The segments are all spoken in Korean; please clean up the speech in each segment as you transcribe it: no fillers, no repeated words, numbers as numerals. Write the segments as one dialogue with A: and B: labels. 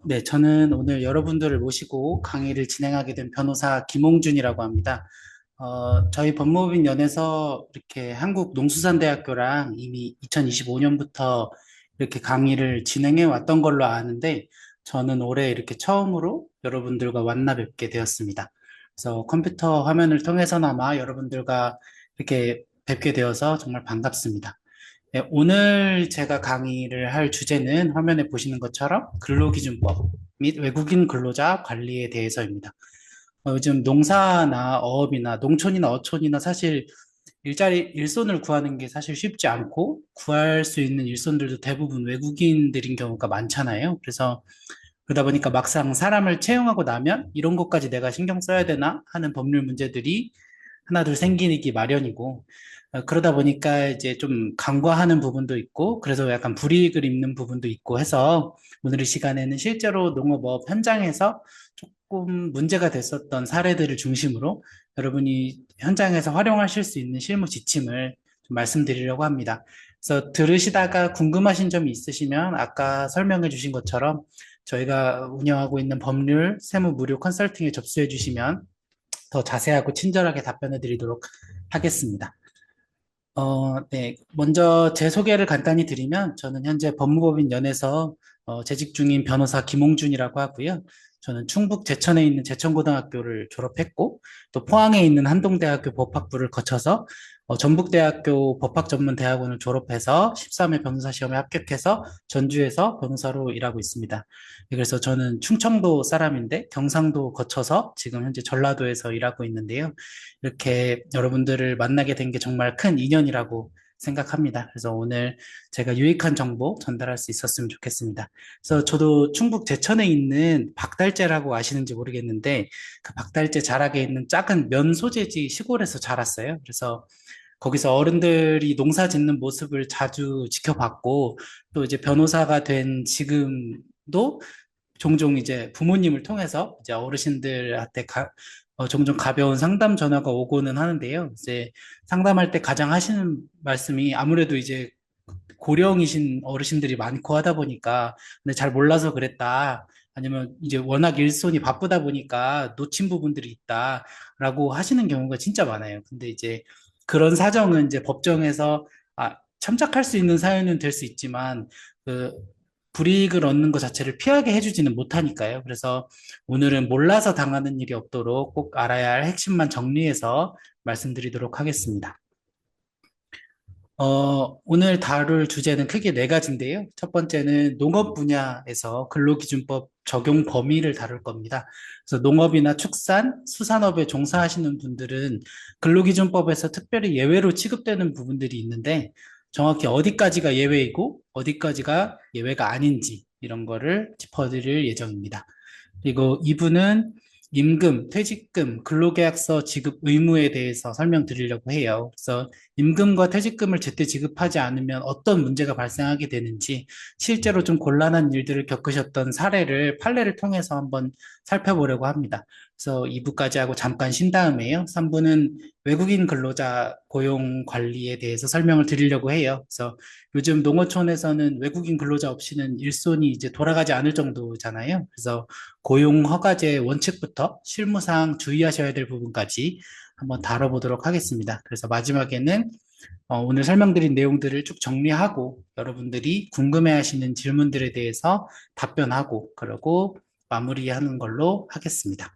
A: 네, 저는 오늘 여러분들을 모시고 강의를 진행하게 된 변호사 김홍준이라고 합니다. 저희 법무법인연에서 이렇게 한국농수산대학교랑 이미 2025년부터 이렇게 강의를 진행해 왔던 걸로 아는데, 저는 올해 이렇게 처음으로 여러분들과 만나 뵙게 되었습니다. 그래서 컴퓨터 화면을 통해서나마 여러분들과 이렇게 뵙게 되어서 정말 반갑습니다. 네, 오늘 제가 강의를 할 주제는 화면에 보시는 것처럼 근로기준법 및 외국인 근로자 관리에 대해서입니다. 요즘 농사나 어업이나 농촌이나 어촌이나 사실 일손을 구하는 게 사실 쉽지 않고 구할 수 있는 일손들도 대부분 외국인들인 경우가 많잖아요. 그래서 그러다 보니까 막상 사람을 채용하고 나면 이런 것까지 내가 신경 써야 되나 하는 법률 문제들이 하나둘 생기기 마련이고, 그러다 보니까 이제 좀 간과하는 부분도 있고, 그래서 약간 불이익을 입는 부분도 있고 해서 오늘 이 시간에는 실제로 농업업 현장에서 조금 문제가 됐었던 사례들을 중심으로 여러분이 현장에서 활용하실 수 있는 실무 지침을 좀 말씀드리려고 합니다. 그래서 들으시다가 궁금하신 점이 있으시면 아까 설명해 주신 것처럼 저희가 운영하고 있는 법률, 세무 무료 컨설팅에 접수해 주시면 더 자세하고 친절하게 답변해 드리도록 하겠습니다. 네. 먼저 제 소개를 간단히 드리면 저는 현재 법무법인 연에서 재직 중인 변호사 김홍준이라고 하고요. 저는 충북 제천에 있는 제천고등학교를 졸업했고 또 포항에 있는 한동대학교 법학부를 거쳐서 전북대학교 법학전문대학원을 졸업해서 13회 변호사 시험에 합격해서 전주에서 변호사로 일하고 있습니다. 그래서 저는 충청도 사람인데 경상도 거쳐서 지금 현재 전라도에서 일하고 있는데요. 이렇게 여러분들을 만나게 된 게 정말 큰 인연이라고 생각합니다. 그래서 오늘 제가 유익한 정보 전달할 수 있었으면 좋겠습니다. 그래서 저도 충북 제천에 있는 박달재라고 아시는지 모르겠는데 그 박달재 자락에 있는 작은 면 소재지 시골에서 자랐어요. 그래서 거기서 어른들이 농사 짓는 모습을 자주 지켜봤고 또 이제 변호사가 된 지금도 종종 이제 부모님을 통해서 이제 어르신들한테 종종 가벼운 상담 전화가 오고는 하는데요. 이제 상담할 때 가장 하시는 말씀이 아무래도 이제 고령이신 어르신들이 많고 하다 보니까 근데 잘 몰라서 그랬다. 아니면 이제 워낙 일손이 바쁘다 보니까 놓친 부분들이 있다라고 하시는 경우가 진짜 많아요. 근데 이제 그런 사정은 이제 법정에서 참작할 수 있는 사연은 될 수 있지만 그 불이익을 얻는 것 자체를 피하게 해주지는 못하니까요. 그래서 오늘은 몰라서 당하는 일이 없도록 꼭 알아야 할 핵심만 정리해서 말씀드리도록 하겠습니다. 오늘 다룰 주제는 크게 네 가지인데요. 첫 번째는 농업 분야에서 근로기준법 적용 범위를 다룰 겁니다. 그래서 농업이나 축산, 수산업에 종사하시는 분들은 근로기준법에서 특별히 예외로 취급되는 부분들이 있는데 정확히 어디까지가 예외이고 어디까지가 예외가 아닌지 이런 거를 짚어드릴 예정입니다. 그리고 2부는 임금, 퇴직금, 근로계약서 지급 의무에 대해서 설명드리려고 해요. 그래서 임금과 퇴직금을 제때 지급하지 않으면 어떤 문제가 발생하게 되는지 실제로 좀 곤란한 일들을 겪으셨던 사례를 판례를 통해서 한번 살펴보려고 합니다. 그래서 2부까지 하고 잠깐 쉰 다음에요. 3부는 외국인 근로자 고용 관리에 대해서 설명을 드리려고 해요. 그래서 요즘 농어촌에서는 외국인 근로자 없이는 일손이 이제 돌아가지 않을 정도잖아요. 그래서 고용 허가제 원칙부터 실무상 주의하셔야 될 부분까지 한번 다뤄보도록 하겠습니다. 그래서 마지막에는 오늘 설명드린 내용들을 쭉 정리하고 여러분들이 궁금해하시는 질문들에 대해서 답변하고 그러고 마무리하는 걸로 하겠습니다.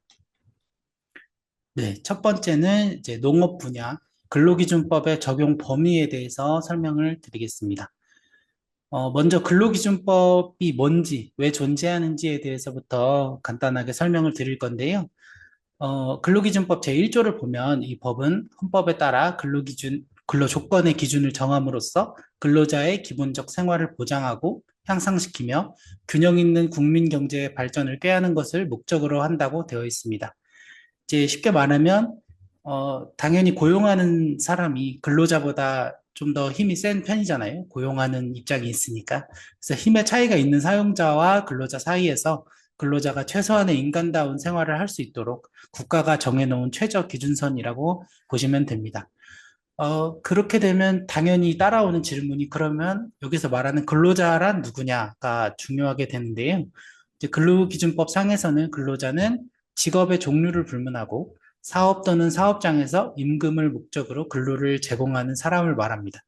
A: 네, 첫 번째는 이제 농업 분야 근로기준법의 적용 범위에 대해서 설명을 드리겠습니다. 먼저 근로기준법이 뭔지, 왜 존재하는지에 대해서부터 간단하게 설명을 드릴 건데요. 근로기준법 제1조를 보면 이 법은 헌법에 따라 근로조건의 기준을 정함으로써 근로자의 기본적 생활을 보장하고 향상시키며 균형 있는 국민 경제의 발전을 꾀하는 것을 목적으로 한다고 되어 있습니다. 이제 쉽게 말하면 당연히 고용하는 사람이 근로자보다 좀 더 힘이 센 편이잖아요. 고용하는 입장이 있으니까. 그래서 힘의 차이가 있는 사용자와 근로자 사이에서 근로자가 최소한의 인간다운 생활을 할 수 있도록 국가가 정해놓은 최저 기준선이라고 보시면 됩니다. 그렇게 되면 당연히 따라오는 질문이 그러면 여기서 말하는 근로자란 누구냐가 중요하게 되는데요. 이제 근로기준법 상에서는 근로자는 직업의 종류를 불문하고 사업 또는 사업장에서 임금을 목적으로 근로를 제공하는 사람을 말합니다.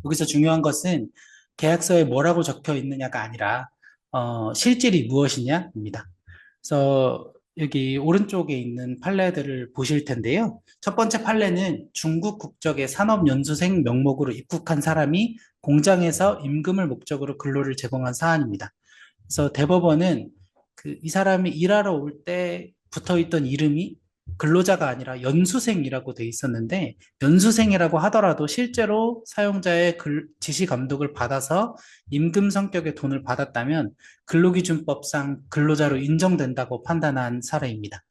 A: 여기서 중요한 것은 계약서에 뭐라고 적혀 있느냐가 아니라 실질이 무엇이냐입니다. 그래서 여기 오른쪽에 있는 판례들을 보실 텐데요. 첫 번째 판례는 중국 국적의 산업연수생 명목으로 입국한 사람이 공장에서 임금을 목적으로 근로를 제공한 사안입니다. 그래서 대법원은 이 사람이 일하러 올 때 붙어 있던 이름이 근로자가 아니라 연수생이라고 돼 있었는데, 연수생이라고 하더라도 실제로 사용자의 지시 감독을 받아서 임금 성격의 돈을 받았다면 근로기준법상 근로자로 인정된다고 판단한 사례입니다.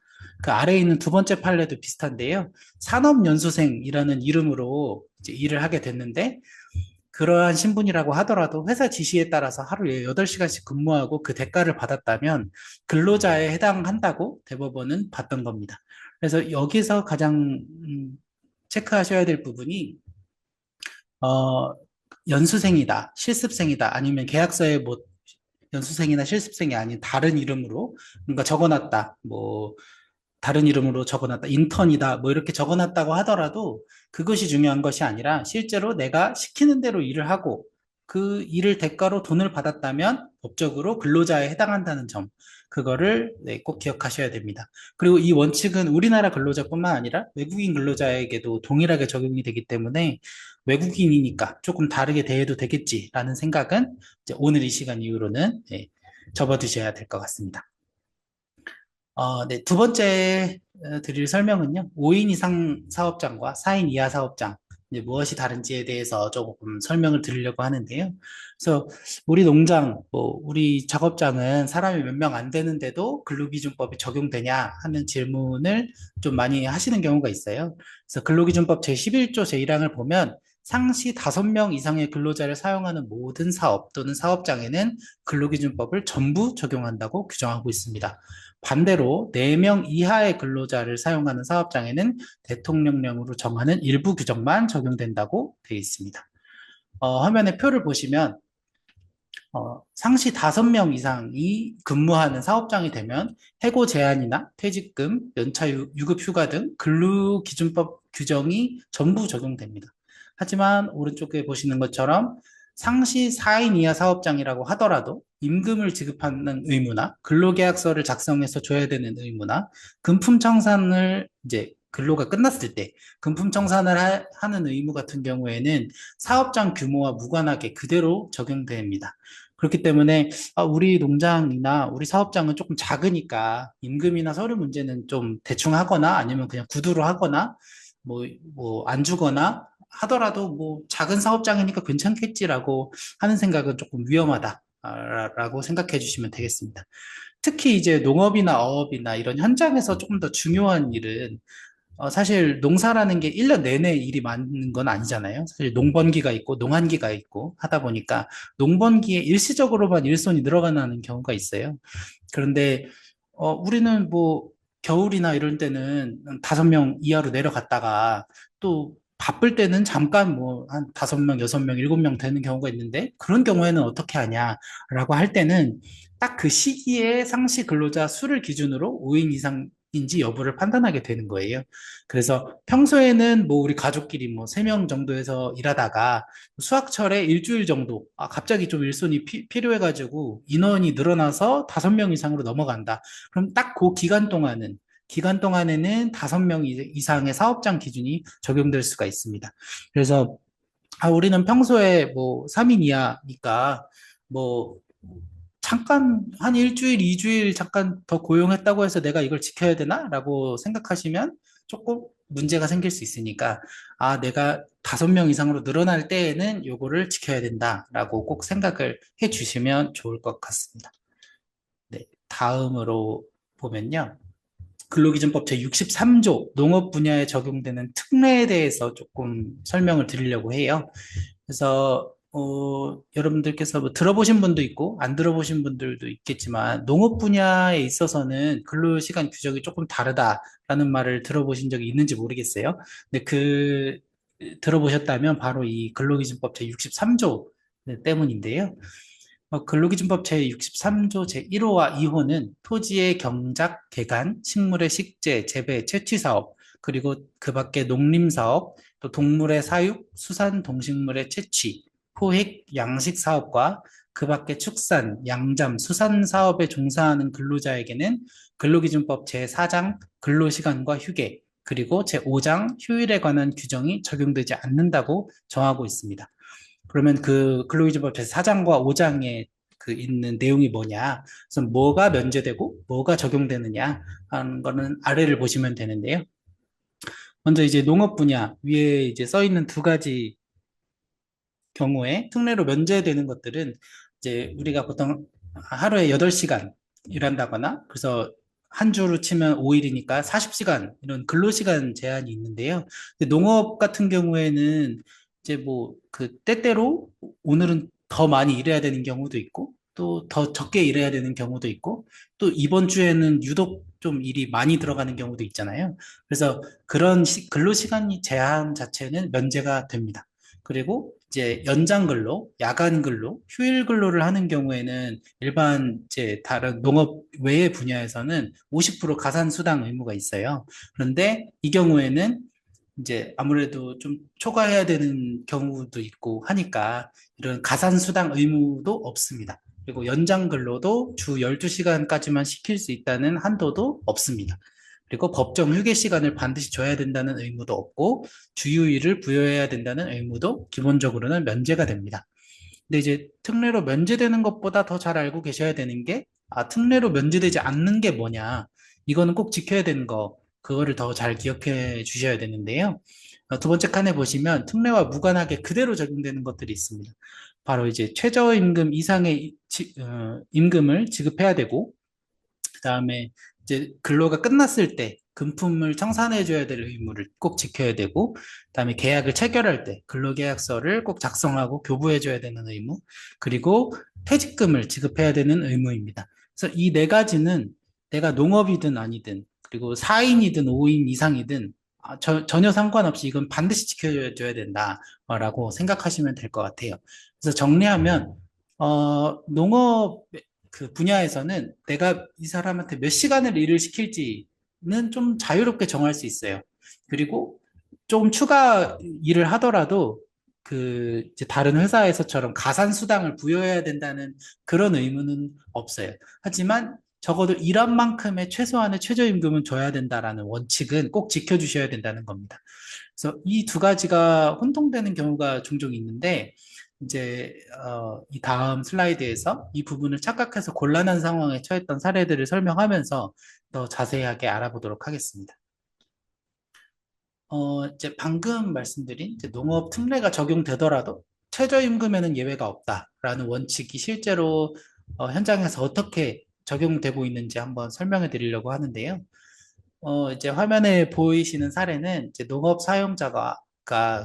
A: 그 아래에 있는 두 번째 판례도 비슷한데요. 산업연수생이라는 이름으로 이제 일을 하게 됐는데, 그러한 신분이라고 하더라도 회사 지시에 따라서 하루에 8시간씩 근무하고 그 대가를 받았다면 근로자에 해당한다고 대법원은 봤던 겁니다. 그래서 여기서 가장 체크하셔야 될 부분이 어, 연수생이다, 실습생이다, 아니면 계약서에 뭐 연수생이나 실습생이 아닌 다른 이름으로 뭔가 적어놨다, 뭐 다른 이름으로 적어놨다, 인턴이다, 뭐 이렇게 적어놨다고 하더라도 그것이 중요한 것이 아니라 실제로 내가 시키는 대로 일을 하고 그 일을 대가로 돈을 받았다면 법적으로 근로자에 해당한다는 점, 그거를 네, 꼭 기억하셔야 됩니다. 그리고 이 원칙은 우리나라 근로자뿐만 아니라 외국인 근로자에게도 동일하게 적용이 되기 때문에 외국인이니까 조금 다르게 대해도 되겠지라는 생각은 이제 오늘 이 시간 이후로는 네, 접어두셔야 될 것 같습니다. 네, 두 번째 드릴 설명은요. 5인 이상 사업장과 4인 이하 사업장, 이제 무엇이 다른지에 대해서 조금 설명을 드리려고 하는데요. 그래서 우리 농장, 뭐 우리 작업장은 사람이 몇 명 안 되는데도 근로기준법이 적용되냐 하는 질문을 좀 많이 하시는 경우가 있어요. 그래서 근로기준법 제11조 제1항을 보면 상시 5명 이상의 근로자를 사용하는 모든 사업 또는 사업장에는 근로기준법을 전부 적용한다고 규정하고 있습니다. 반대로 4명 이하의 근로자를 사용하는 사업장에는 대통령령으로 정하는 일부 규정만 적용된다고 되어 있습니다. 화면에 표를 보시면 상시 5명 이상이 근무하는 사업장이 되면 해고 제한이나 퇴직금, 연차 유급 휴가 등 근로기준법 규정이 전부 적용됩니다. 하지만 오른쪽에 보시는 것처럼 상시 4인 이하 사업장이라고 하더라도 임금을 지급하는 의무나 근로계약서를 작성해서 줘야 되는 의무나 금품청산을 이제 근로가 끝났을 때 금품청산을 하는 의무 같은 경우에는 사업장 규모와 무관하게 그대로 적용됩니다. 그렇기 때문에 우리 농장이나 우리 사업장은 조금 작으니까 임금이나 서류 문제는 좀 대충 하거나 아니면 그냥 구두로 하거나 뭐 안 주거나 하더라도 뭐 작은 사업장이니까 괜찮겠지라고 하는 생각은 조금 위험하다라고 생각해 주시면 되겠습니다. 특히 이제 농업이나 어업이나 이런 현장에서 조금 더 중요한 일은 사실 농사라는 게 1년 내내 일이 많은 건 아니잖아요. 사실 농번기가 있고 농한기가 있고 하다 보니까 농번기에 일시적으로만 일손이 늘어나는 경우가 있어요. 그런데 우리는 뭐 겨울이나 이럴 때는 5명 이하로 내려갔다가 또 바쁠 때는 잠깐 뭐 한 5명, 6명, 7명 되는 경우가 있는데 그런 경우에는 어떻게 하냐라고 할 때는 딱 그 시기에 상시 근로자 수를 기준으로 5인 이상인지 여부를 판단하게 되는 거예요. 그래서 평소에는 뭐 우리 가족끼리 뭐 3명 정도에서 일하다가 수학철에 일주일 정도, 갑자기 좀 일손이 필요해가지고 인원이 늘어나서 5명 이상으로 넘어간다. 그럼 딱 그 기간 동안에는 5명 이상의 사업장 기준이 적용될 수가 있습니다. 그래서 우리는 평소에 뭐 3인 이하니까 뭐 잠깐 한 일주일, 2주일 잠깐 더 고용했다고 해서 내가 이걸 지켜야 되나? 라고 생각하시면 조금 문제가 생길 수 있으니까 내가 5명 이상으로 늘어날 때에는 요거를 지켜야 된다라고 꼭 생각을 해 주시면 좋을 것 같습니다. 네, 다음으로 보면요. 근로기준법 제63조 농업 분야에 적용되는 특례에 대해서 조금 설명을 드리려고 해요. 그래서 여러분들께서 뭐 들어보신 분도 있고 안 들어보신 분들도 있겠지만 농업 분야에 있어서는 근로시간 규정이 조금 다르다라는 말을 들어보신 적이 있는지 모르겠어요. 근데 들어보셨다면 바로 이 근로기준법 제63조 때문인데요. 근로기준법 제63조 제1호와 2호는 토지의 경작, 개간, 식물의 식재, 재배, 채취 사업, 그리고 그 밖에 농림사업, 또 동물의 사육, 수산, 동식물의 채취, 포획, 양식 사업과 그 밖에 축산, 양잠, 수산 사업에 종사하는 근로자에게는 근로기준법 제4장 근로시간과 휴게, 그리고 제5장 휴일에 관한 규정이 적용되지 않는다고 정하고 있습니다. 그러면 그 근로기준법 제4장과 5장에 그 있는 내용이 뭐냐? 그래서 뭐가 면제되고 뭐가 적용되느냐 하는 거는 아래를 보시면 되는데요. 먼저 이제 농업 분야 위에 이제 써 있는 두 가지 경우에 특례로 면제되는 것들은 이제 우리가 보통 하루에 8시간 일한다거나 그래서 한 주로 치면 5일이니까 40시간 이런 근로시간 제한이 있는데요. 근데 농업 같은 경우에는 이제 뭐 그 때때로 오늘은 더 많이 일해야 되는 경우도 있고 또 더 적게 일해야 되는 경우도 있고 또 이번 주에는 유독 좀 일이 많이 들어가는 경우도 있잖아요. 그래서 그런 근로시간 제한 자체는 면제가 됩니다. 그리고 이제 연장 근로, 야간 근로, 휴일 근로를 하는 경우에는 일반 이제 다른 농업 외의 분야에서는 50% 가산 수당 의무가 있어요. 그런데 이 경우에는 이제 아무래도 좀 초과해야 되는 경우도 있고 하니까 이런 가산 수당 의무도 없습니다. 그리고 연장 근로도 주 12시간까지만 시킬 수 있다는 한도도 없습니다. 그리고 법정 휴게 시간을 반드시 줘야 된다는 의무도 없고 주휴일을 부여해야 된다는 의무도 기본적으로는 면제가 됩니다. 근데 이제 특례로 면제되는 것보다 더 잘 알고 계셔야 되는 게, 특례로 면제되지 않는 게 뭐냐. 이거는 꼭 지켜야 되는 거, 그거를 더 잘 기억해 주셔야 되는데요. 두 번째 칸에 보시면 특례와 무관하게 그대로 적용되는 것들이 있습니다. 바로 이제 최저임금 이상의 임금을 지급해야 되고, 그다음에 이제 근로가 끝났을 때 금품을 청산해 줘야 될 의무를 꼭 지켜야 되고, 그다음에 계약을 체결할 때 근로계약서를 꼭 작성하고 교부해 줘야 되는 의무, 그리고 퇴직금을 지급해야 되는 의무입니다. 그래서 이 네 가지는 내가 농업이든 아니든 그리고 4인이든 5인 이상이든 전혀 상관없이 이건 반드시 지켜줘야 된다라고 생각하시면 될 것 같아요. 그래서 정리하면 농업 그 분야에서는 내가 이 사람한테 몇 시간을 일을 시킬지는 좀 자유롭게 정할 수 있어요. 그리고 좀 추가 일을 하더라도 그 이제 다른 회사에서처럼 가산 수당을 부여해야 된다는 그런 의무는 없어요. 하지만 적어도 일한 만큼의 최소한의 최저임금은 줘야 된다라는 원칙은 꼭 지켜주셔야 된다는 겁니다. 그래서 이 두 가지가 혼동되는 경우가 종종 있는데 이제 이 다음 슬라이드에서 이 부분을 착각해서 곤란한 상황에 처했던 사례들을 설명하면서 더 자세하게 알아보도록 하겠습니다. 이제 방금 말씀드린 이제 농업 특례가 적용되더라도 최저임금에는 예외가 없다라는 원칙이 실제로 현장에서 어떻게 적용되고 있는지 한번 설명해 드리려고 하는데요. 이제 화면에 보이시는 사례는 이제 농업 사용자가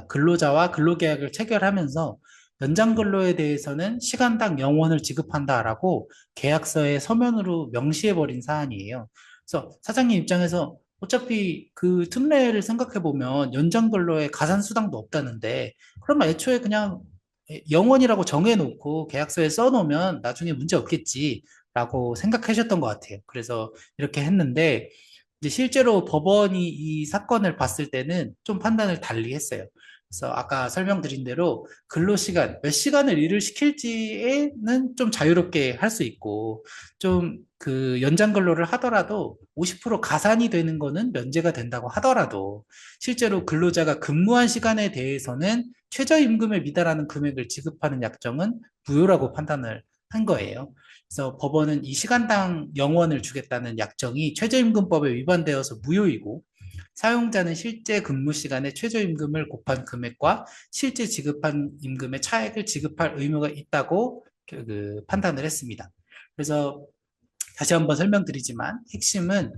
A: 근로자와 근로계약을 체결하면서 연장 근로에 대해서는 시간당 0원을 지급한다라고 계약서에 서면으로 명시해버린 사안이에요. 그래서 사장님 입장에서 어차피 그 특례를 생각해 보면 연장 근로에 가산 수당도 없다는데 그러면 애초에 그냥 0원이라고 정해놓고 계약서에 써놓으면 나중에 문제 없겠지라고 생각하셨던 것 같아요. 그래서 이렇게 했는데 이제 실제로 법원이 이 사건을 봤을 때는 좀 판단을 달리 했어요. 그래서 아까 설명드린 대로 근로시간, 몇 시간을 일을 시킬지에는 좀 자유롭게 할 수 있고, 좀 그 연장 근로를 하더라도 50% 가산이 되는 거는 면제가 된다고 하더라도, 실제로 근로자가 근무한 시간에 대해서는 최저임금에 미달하는 금액을 지급하는 약정은 무효라고 판단을 한 거예요. 그래서 법원은 이 시간당 0원을 주겠다는 약정이 최저임금법에 위반되어서 무효이고 사용자는 실제 근무 시간에 최저임금을 곱한 금액과 실제 지급한 임금의 차액을 지급할 의무가 있다고 판단을 했습니다. 그래서 다시 한번 설명드리지만 핵심은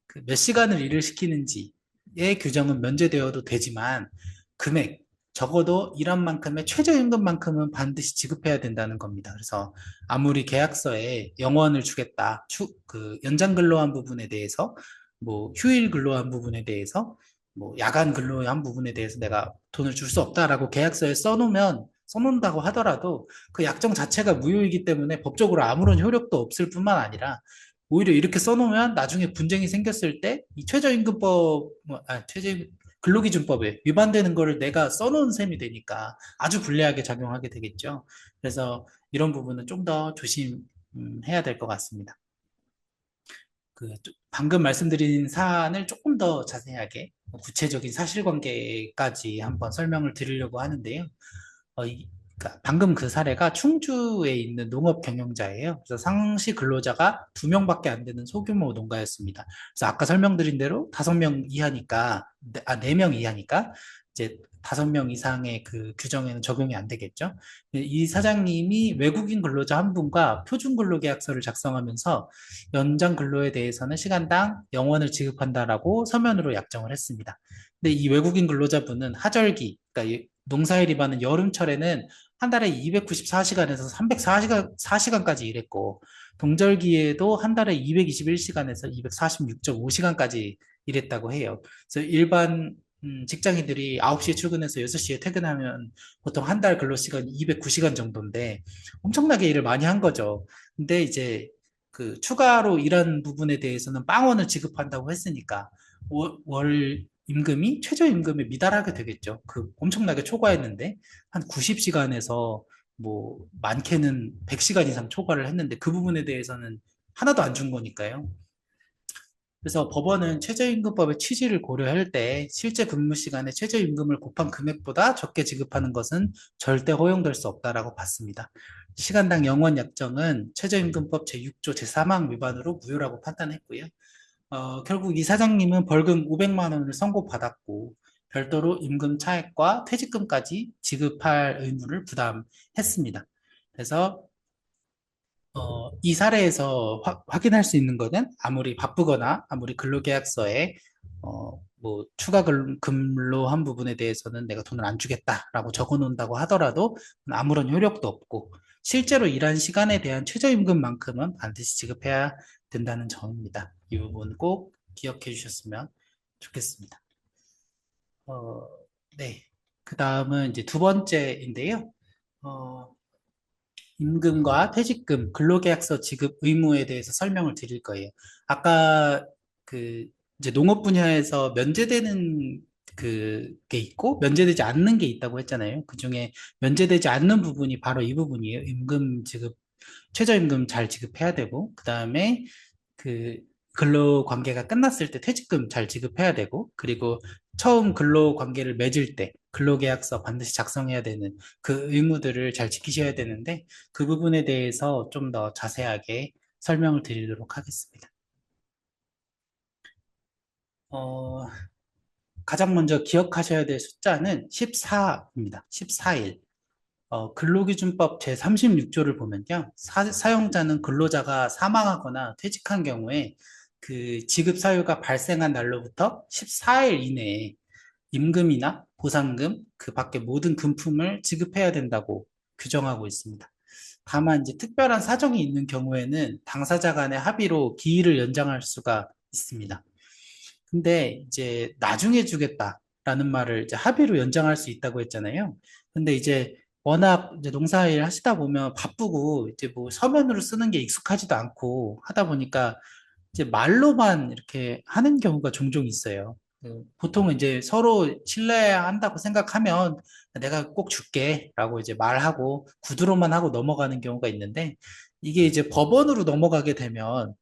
A: 그 몇 시간을 일을 시키는지의 규정은 면제되어도 되지만 금액, 적어도 일한 만큼의 최저임금만큼은 반드시 지급해야 된다는 겁니다. 그래서 아무리 계약서에 영원을 주겠다, 그 연장 근로한 부분에 대해서, 뭐 휴일 근로한 부분에 대해서, 뭐 야간 근로한 부분에 대해서 내가 돈을 줄 수 없다라고 계약서에 써놓는다고 하더라도 그 약정 자체가 무효이기 때문에 법적으로 아무런 효력도 없을 뿐만 아니라 오히려 이렇게 써놓으면 나중에 분쟁이 생겼을 때 이 최저임금법, 근로기준법에 위반되는 거를 내가 써놓은 셈이 되니까 아주 불리하게 작용하게 되겠죠. 그래서 이런 부분은 좀 더 조심해야 될 것 같습니다. 방금 말씀드린 사안을 조금 더 자세하게 구체적인 사실관계까지 한번 설명을 드리려고 하는데요. 그러니까 방금 그 사례가 충주에 있는 농업 경영자예요. 그래서 상시 근로자가 두 명밖에 안 되는 소규모 농가였습니다. 그래서 아까 설명드린 대로 다섯 명 이하니까, 네 명 이하니까 이제 다섯 명 이상의 그 규정에는 적용이 안 되겠죠. 이 사장님이 외국인 근로자 한 분과 표준 근로계약서를 작성하면서 연장 근로에 대해서는 시간당 0원을 지급한다라고 서면으로 약정을 했습니다. 근데 이 외국인 근로자분은 하절기, 그러니까 농사일이 많은 여름철에는 한 달에 294시간에서 304시간까지 일했고, 동절기에도 한 달에 221시간에서 246.5시간까지 일했다고 해요. 그래서 일반 직장인들이 9시에 출근해서 6시에 퇴근하면 보통 한 달 근로시간 209시간 정도인데 엄청나게 일을 많이 한 거죠. 근데 이제 그 추가로 일한 부분에 대해서는 빵원을 지급한다고 했으니까 월 임금이 최저임금에 미달하게 되겠죠. 그 엄청나게 초과했는데 한 90시간에서 뭐 많게는 100시간 이상 초과를 했는데 그 부분에 대해서는 하나도 안 준 거니까요. 그래서 법원은 최저임금법의 취지를 고려할 때 실제 근무 시간에 최저임금을 곱한 금액보다 적게 지급하는 것은 절대 허용될 수 없다라고 봤습니다. 시간당 영원 약정은 최저임금법 제6조 제3항 위반으로 무효라고 판단했고요. 결국 이 사장님은 벌금 500만 원을 선고받았고 별도로 임금 차액과 퇴직금까지 지급할 의무를 부담했습니다. 그래서 이 사례에서 확인할 수 있는 것은 아무리 바쁘거나 아무리 근로계약서에 뭐 추가 근로한 부분에 대해서는 내가 돈을 안 주겠다라고 적어 놓는다고 하더라도 아무런 효력도 없고 실제로 일한 시간에 대한 최저임금만큼은 반드시 지급해야 된다는 점입니다. 이 부분 꼭 기억해 주셨으면 좋겠습니다. 어, 네. 그 다음은 이제 두 번째인데요. 어, 임금과 퇴직금, 근로계약서 지급 의무에 대해서 설명을 드릴 거예요. 아까 그 이제 농업 분야에서 면제되는 그게 있고 면제되지 않는 게 있다고 했잖아요. 그중에 면제되지 않는 부분이 바로 이 부분이에요. 임금 지급, 최저임금 잘 지급해야 되고, 그 다음에 그 근로 관계가 끝났을 때 퇴직금 잘 지급해야 되고, 그리고 처음 근로 관계를 맺을 때 근로계약서 반드시 작성해야 되는 그 의무들을 잘 지키셔야 되는데, 그 부분에 대해서 좀 더 자세하게 설명을 드리도록 하겠습니다. 어, 가장 먼저 기억하셔야 될 숫자는 14입니다. 14일. 근로기준법 제36조를 보면요. 사용자는 근로자가 사망하거나 퇴직한 경우에 그 지급 사유가 발생한 날로부터 14일 이내에 임금이나 보상금, 그 밖에 모든 금품을 지급해야 된다고 규정하고 있습니다. 다만 이제 특별한 사정이 있는 경우에는 당사자 간의 합의로 기일을 연장할 수가 있습니다. 근데 이제 나중에 주겠다라는 말을 이제 합의로 연장할 수 있다고 했잖아요. 근데 이제 워낙 이제 농사일 하시다 보면 바쁘고 이제 뭐 서면으로 쓰는 게 익숙하지도 않고 하다 보니까 이제 말로만 이렇게 하는 경우가 종종 있어요. 보통은 이제 서로 신뢰한다고 생각하면 내가 꼭 줄게라고 이제 말하고 구두로만 하고 넘어가는 경우가 있는데 이게 이제 법원으로 넘어가게 되면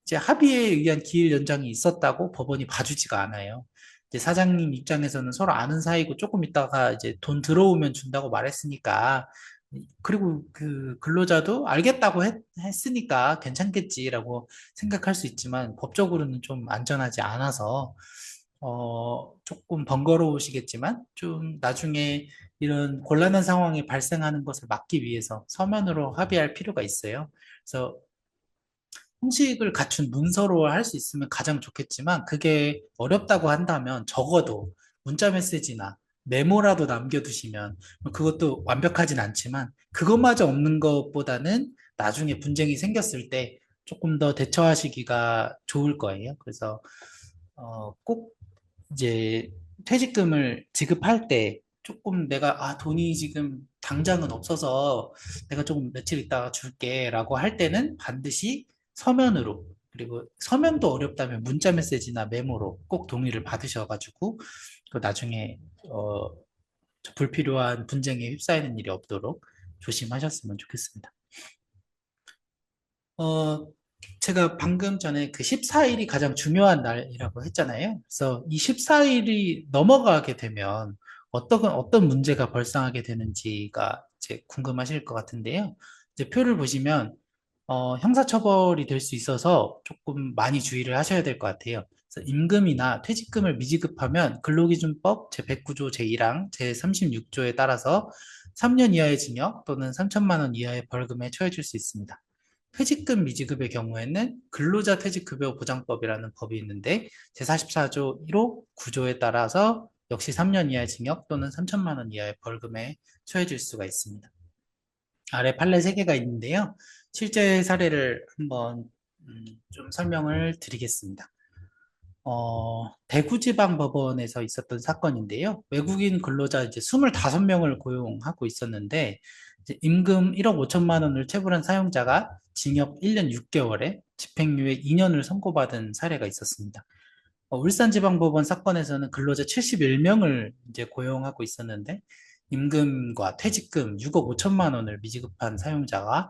A: 이제 합의에 의한 기일 연장이 있었다고 법원이 봐주지가 않아요. 이제 사장님 입장에서는 서로 아는 사이고 조금 있다가 이제 돈 들어오면 준다고 말했으니까 그리고 그 근로자도 알겠다고 했으니까 괜찮겠지라고 생각할 수 있지만 법적으로는 좀 안전하지 않아서 조금 번거로우시겠지만 좀 나중에 이런 곤란한 상황이 발생하는 것을 막기 위해서 서면으로 합의할 필요가 있어요. 그래서 형식을 갖춘 문서로 할 수 있으면 가장 좋겠지만 그게 어렵다고 한다면 적어도 문자 메시지나 메모라도 남겨두시면 그것도 완벽하진 않지만 그것마저 없는 것보다는 나중에 분쟁이 생겼을 때 조금 더 대처하시기가 좋을 거예요. 그래서 꼭 이제 퇴직금을 지급할 때 조금 내가 돈이 지금 당장은 없어서 내가 조금 며칠 있다가 줄게라고 할 때는 반드시 서면으로 그리고 서면도 어렵다면 문자 메시지나 메모로 꼭 동의를 받으셔가지고 그 나중에 불필요한 분쟁에 휩싸이는 일이 없도록 조심하셨으면 좋겠습니다. 어, 제가 방금 전에 그 14일이 가장 중요한 날이라고 했잖아요. 그래서 이 14일이 넘어가게 되면 어떤 문제가 발생하게 되는지가 이제 궁금하실 것 같은데요. 이제 표를 보시면, 형사처벌이 될 수 있어서 조금 많이 주의를 하셔야 될 것 같아요. 그래서 임금이나 퇴직금을 미지급하면 근로기준법 제109조 제1항 제36조에 따라서 3년 이하의 징역 또는 3천만 원 이하의 벌금에 처해질 수 있습니다. 퇴직금 미지급의 경우에는 근로자 퇴직급여 보장법이라는 법이 있는데 제44조 1호 9조에 따라서 역시 3년 이하의 징역 또는 3천만 원 이하의 벌금에 처해질 수가 있습니다. 아래 판례 3개가 있는데요. 실제 사례를 한번 좀 설명을 드리겠습니다. 대구지방법원에서 있었던 사건인데요. 외국인 근로자 이제 25명을 고용하고 있었는데, 이제 임금 1억 5천만 원을 체불한 사용자가 징역 1년 6개월에 집행유예 2년을 선고받은 사례가 있었습니다. 울산지방법원 사건에서는 근로자 71명을 이제 고용하고 있었는데, 임금과 퇴직금 6억 5천만 원을 미지급한 사용자가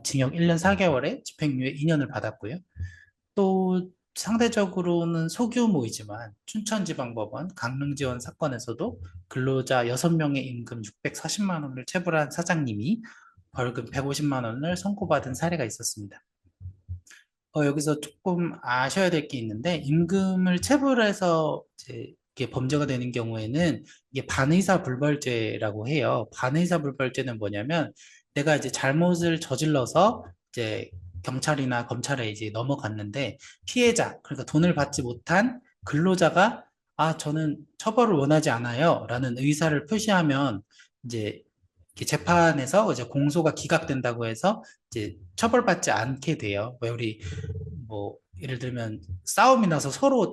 A: 징역 1년 4개월에 집행유예 2년을 받았고요. 또 상대적으로는 소규모이지만 춘천지방법원 강릉지원 사건에서도 근로자 6명의 임금 640만 원을 체불한 사장님이 벌금 150만 원을 선고받은 사례가 있었습니다. 여기서 조금 아셔야 될 게 있는데 임금을 체불해서 이제 이게 범죄가 되는 경우에는 이게 반의사 불벌죄라고 해요. 반의사 불벌죄는 뭐냐면 내가 이제 잘못을 저질러서 이제 경찰이나 검찰에 이제 넘어갔는데 피해자, 그러니까 돈을 받지 못한 근로자가 저는 처벌을 원하지 않아요. 라는 의사를 표시하면 이제 이렇게 재판에서 이제 공소가 기각된다고 해서 이제 처벌받지 않게 돼요. 왜 우리 뭐 예를 들면 싸움이 나서 서로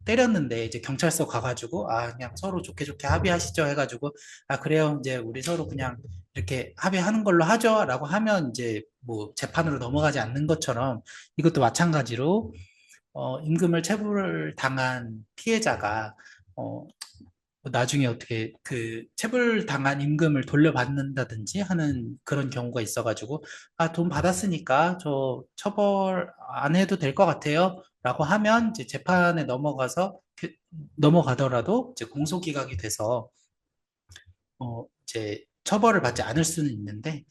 A: 때렸는데 이제 경찰서 가가지고 그냥 서로 좋게 좋게 합의하시죠 해가지고 그래요 이제 우리 서로 그냥 이렇게 합의하는 걸로 하죠라고 하면 이제 뭐 재판으로 넘어가지 않는 것처럼 이것도 마찬가지로 임금을 체불을 당한 피해자가 어, 나중에 어떻게 그 체불당한 임금을 돌려받는다든지 하는 그런 경우가 있어가지고 돈 받았으니까 저 처벌 안 해도 될 것 같아요 라고 하면 이제 재판에 넘어가더라도 이제 공소기각이 돼서 이제 처벌을 받지 않을 수는 있는데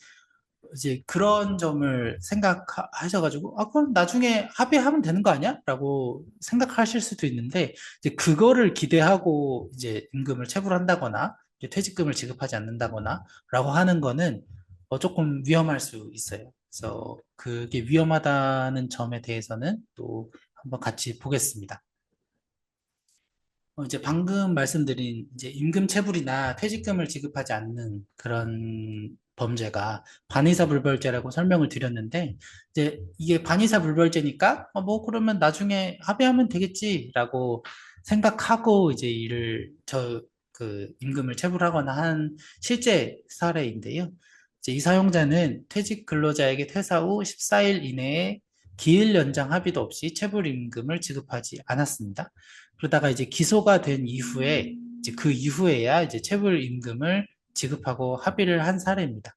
A: 이제 그런 점을 생각하셔가지고, 그럼 나중에 합의하면 되는 거 아니야? 라고 생각하실 수도 있는데, 이제 그거를 기대하고 이제 임금을 체불한다거나, 이제 퇴직금을 지급하지 않는다거나, 라고 하는 거는 조금 위험할 수 있어요. 그래서 그게 위험하다는 점에 대해서는 또 한번 같이 보겠습니다. 이제 방금 말씀드린 이제 임금 체불이나 퇴직금을 지급하지 않는 그런 범죄가 반의사불벌죄라고 설명을 드렸는데 이제 이게 반의사불벌죄니까 뭐 그러면 나중에 합의하면 되겠지라고 생각하고 이제 그 임금을 체불하거나 한 실제 사례인데요. 이제 이 사용자는 퇴직 근로자에게 퇴사 후 14일 이내에 기일 연장 합의도 없이 체불 임금을 지급하지 않았습니다. 그러다가 이제 기소가 된 이후에 이제 그 이후에야 이제 체불 임금을 지급하고 합의를 한 사례입니다.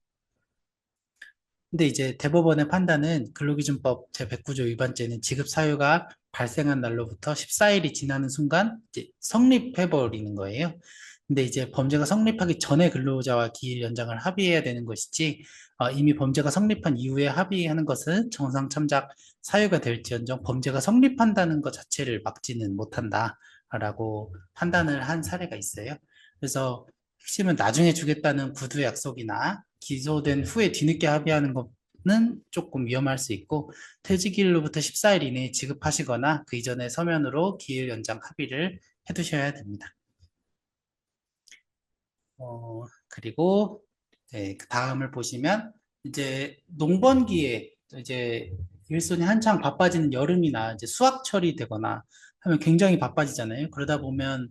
A: 근데 이제 대법원의 판단은 근로기준법 제109조 위반죄는 지급 사유가 발생한 날로부터 14일이 지나는 순간 이제 성립해 버리는 거예요. 근데 이제 범죄가 성립하기 전에 근로자와 기일 연장을 합의해야 되는 것이지 이미 범죄가 성립한 이후에 합의하는 것은 정상 참작 사유가 될지언정 범죄가 성립한다는 것 자체를 막지는 못한다라고 판단을 한 사례가 있어요. 그래서 핵심은 나중에 주겠다는 구두 약속이나 기소된 후에 뒤늦게 합의하는 조금 위험할 수 있고, 퇴직일로부터 14일 이내에 지급하시거나 그 이전에 서면으로 기일 연장 합의를 해두셔야 됩니다. 그리고 네, 그 다음을 보시면 이제 농번기에 이제 일손이 한창 바빠지는 여름이나 이제 수확철이 되거나 하면 굉장히 바빠지잖아요. 그러다 보면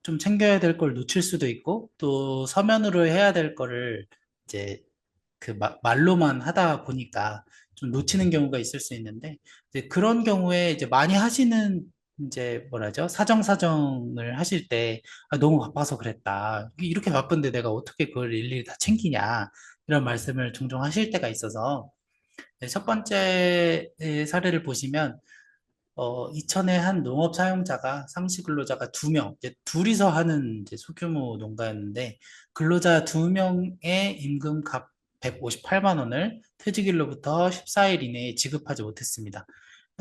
A: 좀 챙겨야 될 걸 놓칠 수도 있고 또 서면으로 해야 될 거를 이제 그 말로만 하다 보니까 좀 놓치는 경우가 있을 수 있는데 이제 그런 경우에 이제 많이 하시는 이제 뭐라죠? 사정사정을 하실 때 아, 너무 바빠서 그랬다. 이렇게 바쁜데 내가 어떻게 그걸 일일이 다 챙기냐. 이런 말씀을 종종 하실 때가 있어서 네, 첫 번째 사례를 보시면 이천의 한 농업 사용자가 상시 근로자가 두 명, 이제 둘이서 하는 이제 소규모 농가였는데 근로자 두 명의 임금 값 158만 원을 퇴직일로부터 14일 이내에 지급하지 못했습니다.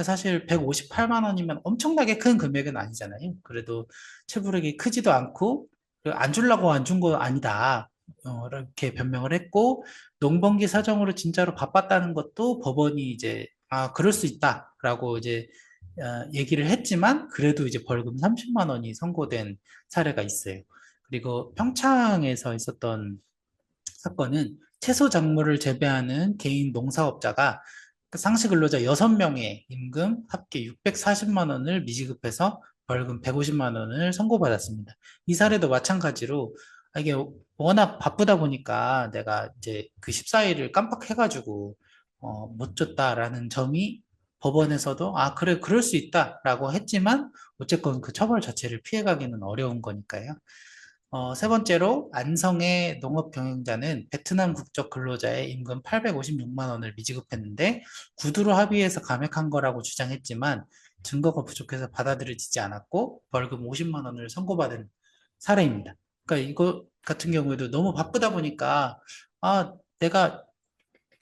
A: 사실 158만 원이면 엄청나게 큰 금액은 아니잖아요. 그래도 체불액이 크지도 않고 안 주려고 안 준 거 아니다. 이렇게 변명을 했고 농번기 사정으로 진짜로 바빴다는 것도 법원이 이제 아, 그럴 수 있다라고 이제 얘기를 했지만 그래도 이제 벌금 30만 원이 선고된 사례가 있어요. 그리고 평창에서 있었던 사건은 채소 작물을 재배하는 개인 농사업자가 그 상시 근로자 6명의 임금 합계 640만 원을 미지급해서 벌금 150만 원을 선고받았습니다. 이 사례도 마찬가지로 아, 이게 워낙 바쁘다 보니까 내가 이제 그 14일을 깜빡해가지고 못 줬다라는 점이 법원에서도 아, 그래, 그럴 수 있다라고 했지만 어쨌건 그 처벌 자체를 피해가기는 어려운 거니까요. 세 번째로 안성의 농업 경영자는 베트남 국적 근로자의 임금 856만 원을 미지급했는데 구두로 합의해서 감액한 거라고 주장했지만 증거가 부족해서 받아들여지지 않았고 벌금 50만 원을 선고받은 사례입니다. 그러니까 이거 같은 경우에도 너무 바쁘다 보니까 아, 내가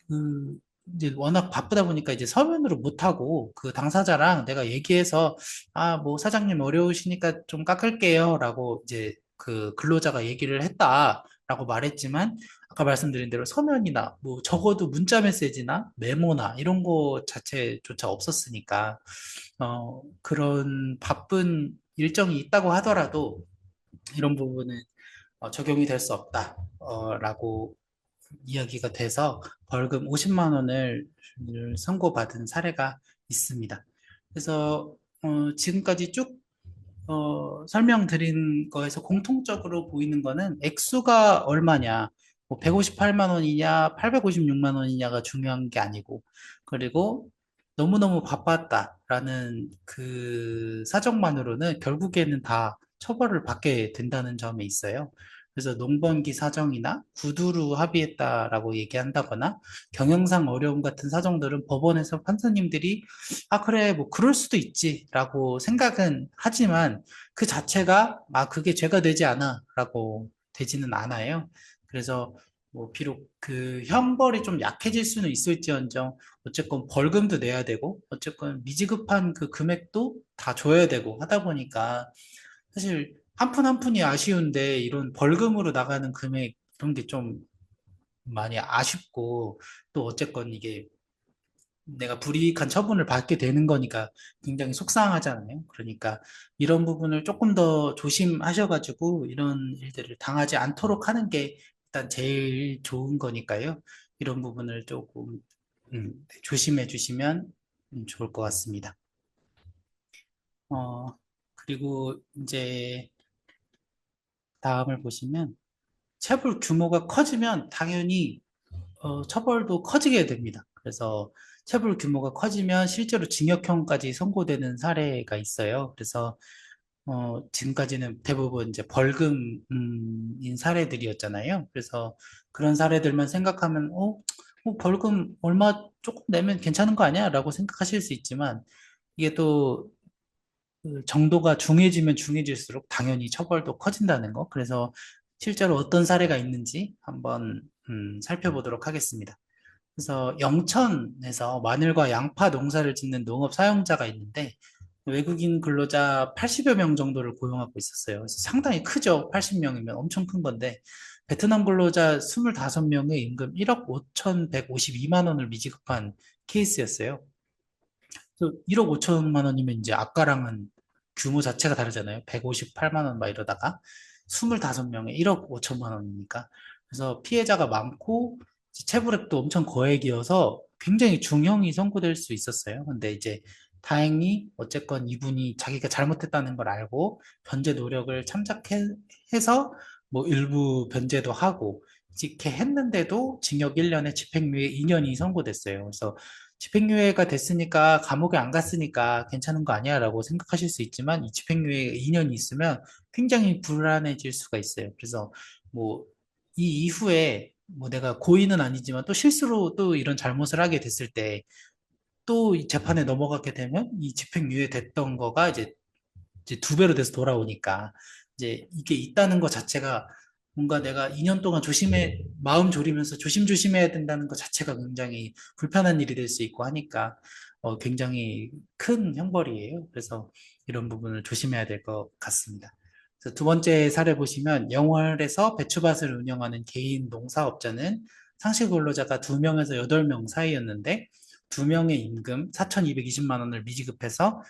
A: 그 이제 워낙 바쁘다 보니까 이제 서면으로 못하고 그 당사자랑 내가 얘기해서 아, 뭐 사장님 어려우시니까 좀 깎을게요라고 이제 그 근로자가 얘기를 했다라고 말했지만 아까 말씀드린 대로 서면이나 뭐 적어도 문자 메시지나 메모나 이런 거 자체조차 없었으니까 그런 바쁜 일정이 있다고 하더라도 이런 부분은 적용이 될 수 없다라고 이야기가 돼서 벌금 50만 원을 선고받은 사례가 있습니다. 그래서 지금까지 쭉 설명드린 거에서 공통적으로 보이는 거는 액수가 얼마냐, 뭐 158만 원이냐, 856만 원이냐가 중요한 게 아니고, 그리고 너무너무 바빴다라는 그 사정만으로는 결국에는 다 처벌을 받게 된다는 점에 있어요. 그래서 농번기 사정이나 구두로 합의했다라고 얘기한다거나 경영상 어려움 같은 사정들은 법원에서 판사님들이 아, 그래, 뭐, 그럴 수도 있지라고 생각은 하지만 그 자체가 아, 그게 죄가 되지 않아라고 되지는 않아요. 그래서 뭐, 비록 그 형벌이 좀 약해질 수는 있을지언정 어쨌건 벌금도 내야 되고 어쨌건 미지급한 그 금액도 다 줘야 되고 하다 보니까 사실 한 푼 한 푼이 아쉬운데 이런 벌금으로 나가는 금액 이런 게 좀 많이 아쉽고 또 어쨌건 이게 내가 불이익한 처분을 받게 되는 거니까 굉장히 속상하잖아요. 그러니까 이런 부분을 조금 더 조심하셔가지고 이런 일들을 당하지 않도록 하는 게 일단 제일 좋은 거니까요. 이런 부분을 조금 조심해 주시면 좋을 것 같습니다. 어, 그리고 이제 다음을 보시면 체불 규모가 커지면 당연히 처벌도 커지게 됩니다. 그래서 체불 규모가 커지면 실제로 징역형까지 선고되는 사례가 있어요. 그래서 지금까지는 대부분 이제 벌금인 사례들이었잖아요. 그래서 그런 사례들만 생각하면 벌금 얼마 조금 내면 괜찮은 거 아니야? 라고 생각하실 수 있지만 이게 또 그 정도가 중해지면 중해질수록 당연히 처벌도 커진다는 거. 그래서 실제로 어떤 사례가 있는지 한번 살펴보도록 하겠습니다. 그래서 영천에서 마늘과 양파 농사를 짓는 농업 사용자가 있는데 외국인 근로자 80여 명 정도를 고용하고 있었어요. 그래서 상당히 크죠. 80명이면 엄청 큰 건데 베트남 근로자 25명의 임금 1억 5,152만 원을 미지급한 케이스였어요. 그래서 1억 5천만 원이면 이제 아까랑은 규모 자체가 다르잖아요. 158만 원 막 이러다가 25명에 1억 5천만 원이니까. 그래서 피해자가 많고 체불액도 엄청 거액이어서 굉장히 중형이 선고될 수 있었어요. 근데 이제 다행히 어쨌건 이분이 자기가 잘못했다는 걸 알고 변제 노력을 참작해서 뭐 일부 변제도 하고 이렇게 했는데도 징역 1년에 집행유예 2년이 선고됐어요. 그래서 집행유예가 됐으니까 감옥에 안 갔으니까 괜찮은 거 아니야 라고 생각하실 수 있지만 이 집행유예 2년이 있으면 굉장히 불안해질 수가 있어요. 그래서 뭐 이 이후에 뭐 내가 고의는 아니지만 또 실수로 또 이런 잘못을 하게 됐을 때 또 이 재판에 넘어가게 되면 이 집행유예 됐던 거가 이제 두 배로 돼서 돌아오니까 이제 이게 있다는 것 자체가 뭔가 내가 2년 동안 마음 졸이면서 조심조심해야 된다는 것 자체가 굉장히 불편한 일이 될 수 있고 하니까 굉장히 큰 형벌이에요. 그래서 이런 부분을 조심해야 될 것 같습니다. 그래서 두 번째 사례 보시면 영월에서 배추밭을 운영하는 개인 농사업자는 상시 근로자가 2명에서 8명 사이였는데 2명의 임금 4,220만 원을 미지급해서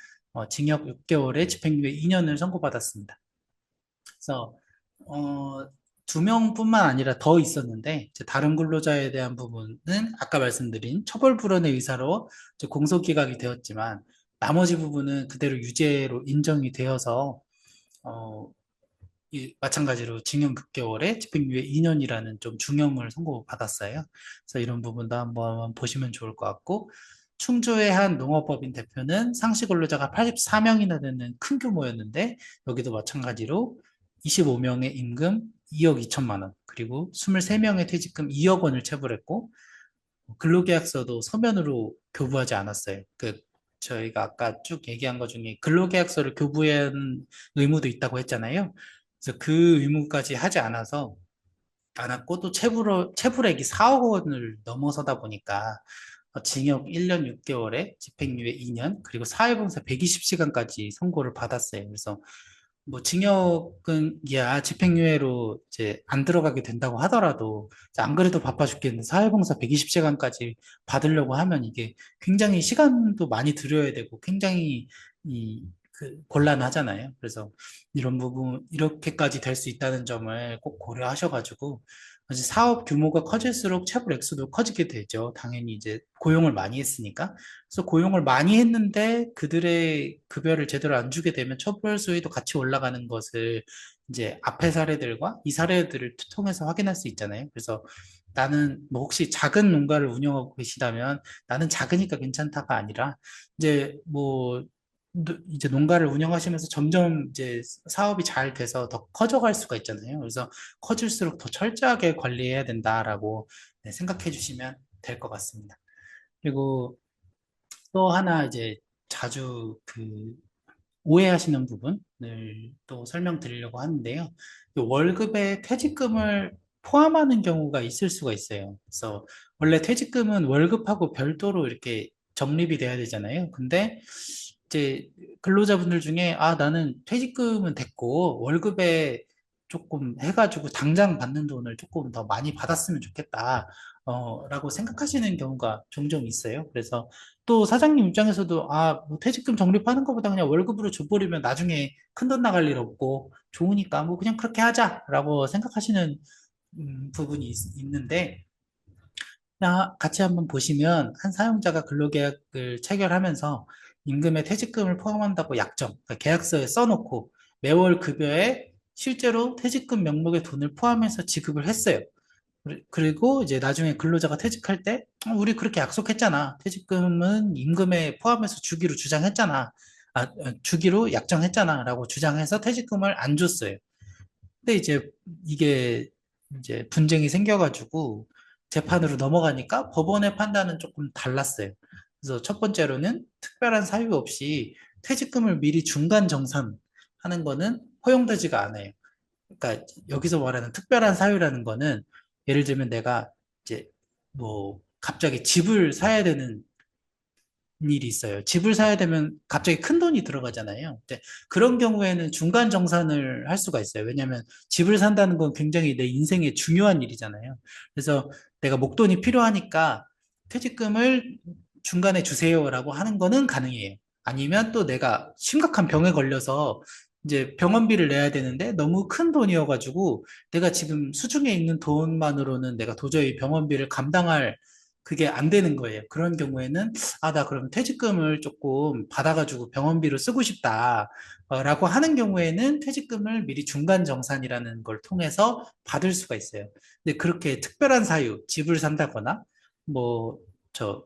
A: 징역 6개월에 집행유예 2년을 선고받았습니다. 그래서 어, 2명뿐만 아니라 더 있었는데 이제 다른 근로자에 대한 부분은 아까 말씀드린 처벌 불원의 의사로 이제 공소기각이 되었지만 나머지 부분은 그대로 유죄로 인정이 되어서 어, 마찬가지로 징역 6개월에 집행유예 2년이라는 좀 중형을 선고받았어요. 그래서 이런 부분도 한번 보시면 좋을 것 같고, 충주의 한 농업법인 대표는 상시 근로자가 84명이나 되는 큰 규모였는데, 여기도 마찬가지로 25명의 임금 2억 2천만 원, 그리고 23명의 퇴직금 2억 원을 체불했고, 근로계약서도 서면으로 교부하지 않았어요. 저희가 아까 쭉 얘기한 것 중에 근로계약서를 교부한 의무도 있다고 했잖아요. 그래서 그 의무까지 하지 않았고 또 체불액이 4억 원을 넘어서다 보니까 징역 1년 6개월에 집행유예 2년 그리고 사회봉사 120시간까지 선고를 받았어요. 그래서 뭐 징역은 야 집행유예로 이제 안 들어가게 된다고 하더라도 안 그래도 바빠 죽겠는데 사회봉사 120시간까지 받으려고 하면 이게 굉장히 시간도 많이 들여야 되고 굉장히 곤란하잖아요. 그래서 이런 부분 이렇게까지 될 수 있다는 점을 꼭 고려하셔가지고 이제 사업 규모가 커질수록 체불 액수도 커지게 되죠. 당연히 이제 고용을 많이 했으니까. 그래서 고용을 많이 했는데 그들의 급여를 제대로 안 주게 되면 처벌 수위도 같이 올라가는 것을 이제 앞의 사례들과 이 사례들을 통해서 확인할 수 있잖아요. 그래서 나는 뭐 혹시 작은 농가를 운영하고 계시다면 나는 작으니까 괜찮다가 아니라 이제 뭐 이제 농가를 운영하시면서 점점 이제 사업이 잘 돼서 더 커져갈 수가 있잖아요. 그래서 커질수록 더 철저하게 관리해야 된다라고 네, 생각해 주시면 될 것 같습니다. 그리고 또 하나 이제 자주 오해하시는 부분을 또 설명드리려고 하는데요. 이 월급에 퇴직금을 포함하는 경우가 있을 수가 있어요. 그래서 원래 퇴직금은 월급하고 별도로 이렇게 적립이 돼야 되잖아요. 근데 이제 근로자분들 중에 나는 퇴직금은 됐고 월급에 조금 해가지고 당장 받는 돈을 조금 더 많이 받았으면 좋겠다. 라고 생각하시는 경우가 종종 있어요. 그래서 또 사장님 입장에서도 뭐 퇴직금 적립하는 것보다 그냥 월급으로 줘버리면 나중에 큰돈 나갈 일 없고 좋으니까 뭐 그냥 그렇게 하자라고 생각하시는 부분이 있는데 같이 한번 보시면 한 사용자가 근로계약을 체결하면서 임금에 퇴직금을 포함한다고 그러니까 계약서에 써놓고 매월 급여에 실제로 퇴직금 명목의 돈을 포함해서 지급을 했어요. 그리고 이제 나중에 근로자가 퇴직할 때, 우리 그렇게 약속했잖아. 퇴직금은 임금에 포함해서 주기로 주장했잖아. 주기로 약정했잖아. 라고 주장해서 퇴직금을 안 줬어요. 근데 이제 이게 이제 분쟁이 생겨가지고 재판으로 넘어가니까 법원의 판단은 조금 달랐어요. 그래서 첫 번째로는 특별한 사유 없이 퇴직금을 미리 중간 정산하는 거는 허용되지가 않아요. 그러니까 여기서 말하는 특별한 사유라는 거는 예를 들면 내가 이제 뭐 갑자기 집을 사야 되는 일이 있어요. 집을 사야 되면 갑자기 큰 돈이 들어가잖아요. 근데 그런 경우에는 중간 정산을 할 수가 있어요. 왜냐하면 집을 산다는 건 굉장히 내 인생에 중요한 일이잖아요. 그래서 내가 목돈이 필요하니까 퇴직금을 중간에 주세요라고 하는 거는 가능해요. 아니면 또 내가 심각한 병에 걸려서 이제 병원비를 내야 되는데 너무 큰 돈이어가지고 내가 지금 수중에 있는 돈만으로는 내가 도저히 병원비를 감당할 그게 안 되는 거예요. 그런 경우에는 나 그럼 퇴직금을 조금 받아가지고 병원비로 쓰고 싶다. 라고 하는 경우에는 퇴직금을 미리 중간 정산이라는 걸 통해서 받을 수가 있어요. 근데 그렇게 특별한 사유, 집을 산다거나, 뭐,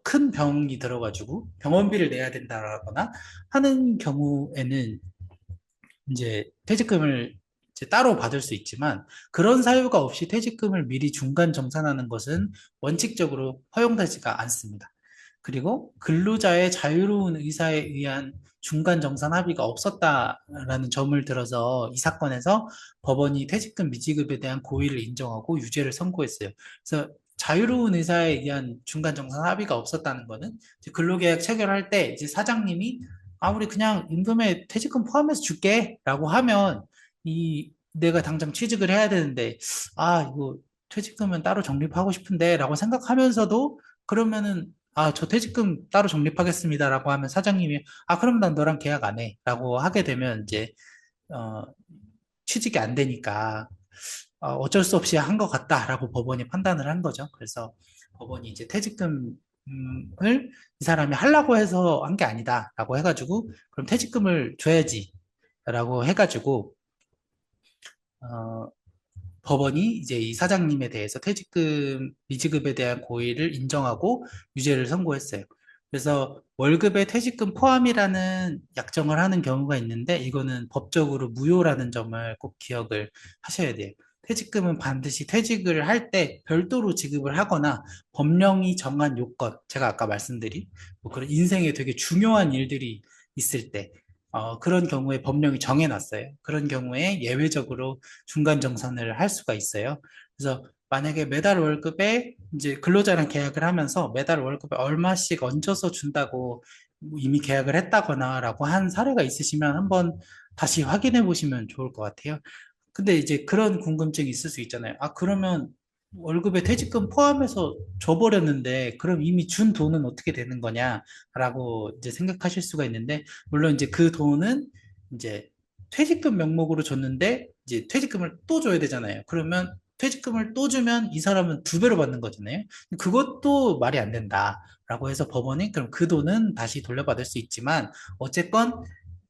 A: 큰 병이 들어가지고 병원비를 내야 된다거나 하는 경우에는 이제 퇴직금을 이제 따로 받을 수 있지만 그런 사유가 없이 퇴직금을 미리 중간 정산하는 것은 원칙적으로 허용되지가 않습니다. 그리고 근로자의 자유로운 의사에 의한 중간 정산 합의가 없었다라는 점을 들어서 이 사건에서 법원이 퇴직금 미지급에 대한 고의를 인정하고 유죄를 선고했어요. 그래서 자유로운 의사에 의한 중간 정산 합의가 없었다는 거는 이제 근로계약 체결할 때 이제 사장님이 우리 그냥 임금에 퇴직금 포함해서 줄게 라고 하면 내가 당장 취직을 해야 되는데 이거 퇴직금은 따로 적립하고 싶은데 라고 생각하면서도 그러면은 저 퇴직금 따로 적립하겠습니다 라고 하면 사장님이 그럼 난 너랑 계약 안 해 라고 하게 되면 이제 어, 취직이 안 되니까 어쩔 수 없이 한 것 같다라고 법원이 판단을 한 거죠. 그래서 법원이 이제 퇴직금을 이 사람이 하려고 해서 한 게 아니다라고 해가지고 그럼 퇴직금을 줘야지라고 해가지고 어, 법원이 이제 이 사장님에 대해서 퇴직금 미지급에 대한 고의를 인정하고 유죄를 선고했어요. 그래서 월급에 퇴직금 포함이라는 약정을 하는 경우가 있는데 이거는 법적으로 무효라는 점을 꼭 기억을 하셔야 돼요. 퇴직금은 반드시 퇴직을 할 때 별도로 지급을 하거나 법령이 정한 요건, 제가 아까 말씀드린 뭐 그런 인생에 되게 중요한 일들이 있을 때 그런 경우에 법령이 정해놨어요. 그런 경우에 예외적으로 중간 정산을 할 수가 있어요. 그래서 만약에 매달 월급에 이제 근로자랑 계약을 하면서 매달 월급에 얼마씩 얹어서 준다고 뭐 이미 계약을 했다거나라고 한 사례가 있으시면 한번 다시 확인해 보시면 좋을 것 같아요. 근데 이제 그런 궁금증이 있을 수 있잖아요. 그러면 월급에 퇴직금 포함해서 줘버렸는데, 그럼 이미 준 돈은 어떻게 되는 거냐라고 이제 생각하실 수가 있는데, 물론 이제 그 돈은 이제 퇴직금 명목으로 줬는데, 이제 퇴직금을 또 줘야 되잖아요. 그러면 퇴직금을 또 주면 이 사람은 두 배로 받는 거잖아요. 그것도 말이 안 된다라고 해서 법원이 그럼 그 돈은 다시 돌려받을 수 있지만, 어쨌건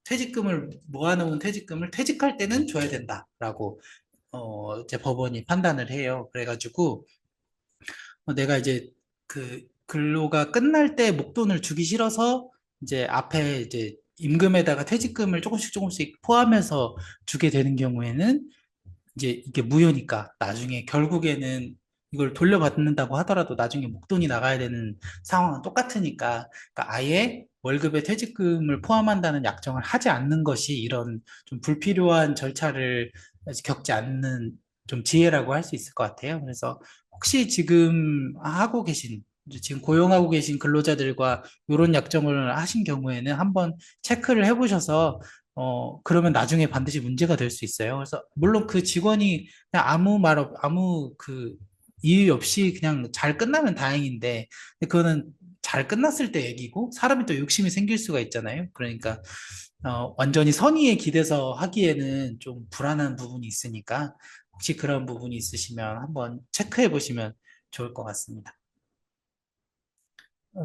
A: 퇴직금을 모아놓은 퇴직금을 퇴직할 때는 줘야 된다라고 이제 법원이 판단을 해요. 그래가지고 내가 이제 그 근로가 끝날 때 목돈을 주기 싫어서 이제 앞에 이제 임금에다가 퇴직금을 조금씩 조금씩 포함해서 주게 되는 경우에는 이제 이게 무효니까 나중에 결국에는 이걸 돌려받는다고 하더라도 나중에 목돈이 나가야 되는 상황은 똑같으니까 그러니까 아예 월급에 퇴직금을 포함한다는 약정을 하지 않는 것이 이런 좀 불필요한 절차를 겪지 않는 좀 지혜라고 할 수 있을 것 같아요. 그래서 혹시 지금 하고 계신 이제 지금 고용하고 계신 근로자들과 이런 약정을 하신 경우에는 한번 체크를 해보셔서 그러면 나중에 반드시 문제가 될 수 있어요. 그래서, 물론 그 직원이 그냥 아무 그 이유 없이 그냥 잘 끝나면 다행인데, 근데 그거는 잘 끝났을 때 얘기고, 사람이 또 욕심이 생길 수가 있잖아요. 그러니까, 완전히 선의에 기대서 하기에는 좀 불안한 부분이 있으니까, 혹시 그런 부분이 있으시면 한번 체크해 보시면 좋을 것 같습니다.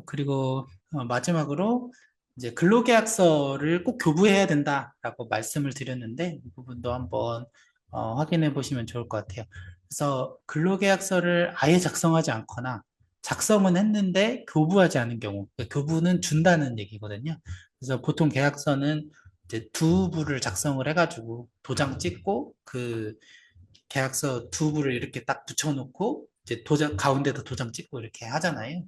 A: 그리고 마지막으로 이제 근로계약서를 꼭 교부해야 된다라고 말씀을 드렸는데 이 부분도 한번 확인해 보시면 좋을 것 같아요. 그래서 근로계약서를 아예 작성하지 않거나 작성은 했는데 교부하지 않은 경우, 그러니까 교부는 준다는 얘기거든요. 그래서 보통 계약서는 이제 두 부를 작성을 해가지고 도장 찍고 그 계약서 두 부를 이렇게 딱 붙여놓고 이제 가운데도 도장 찍고 이렇게 하잖아요.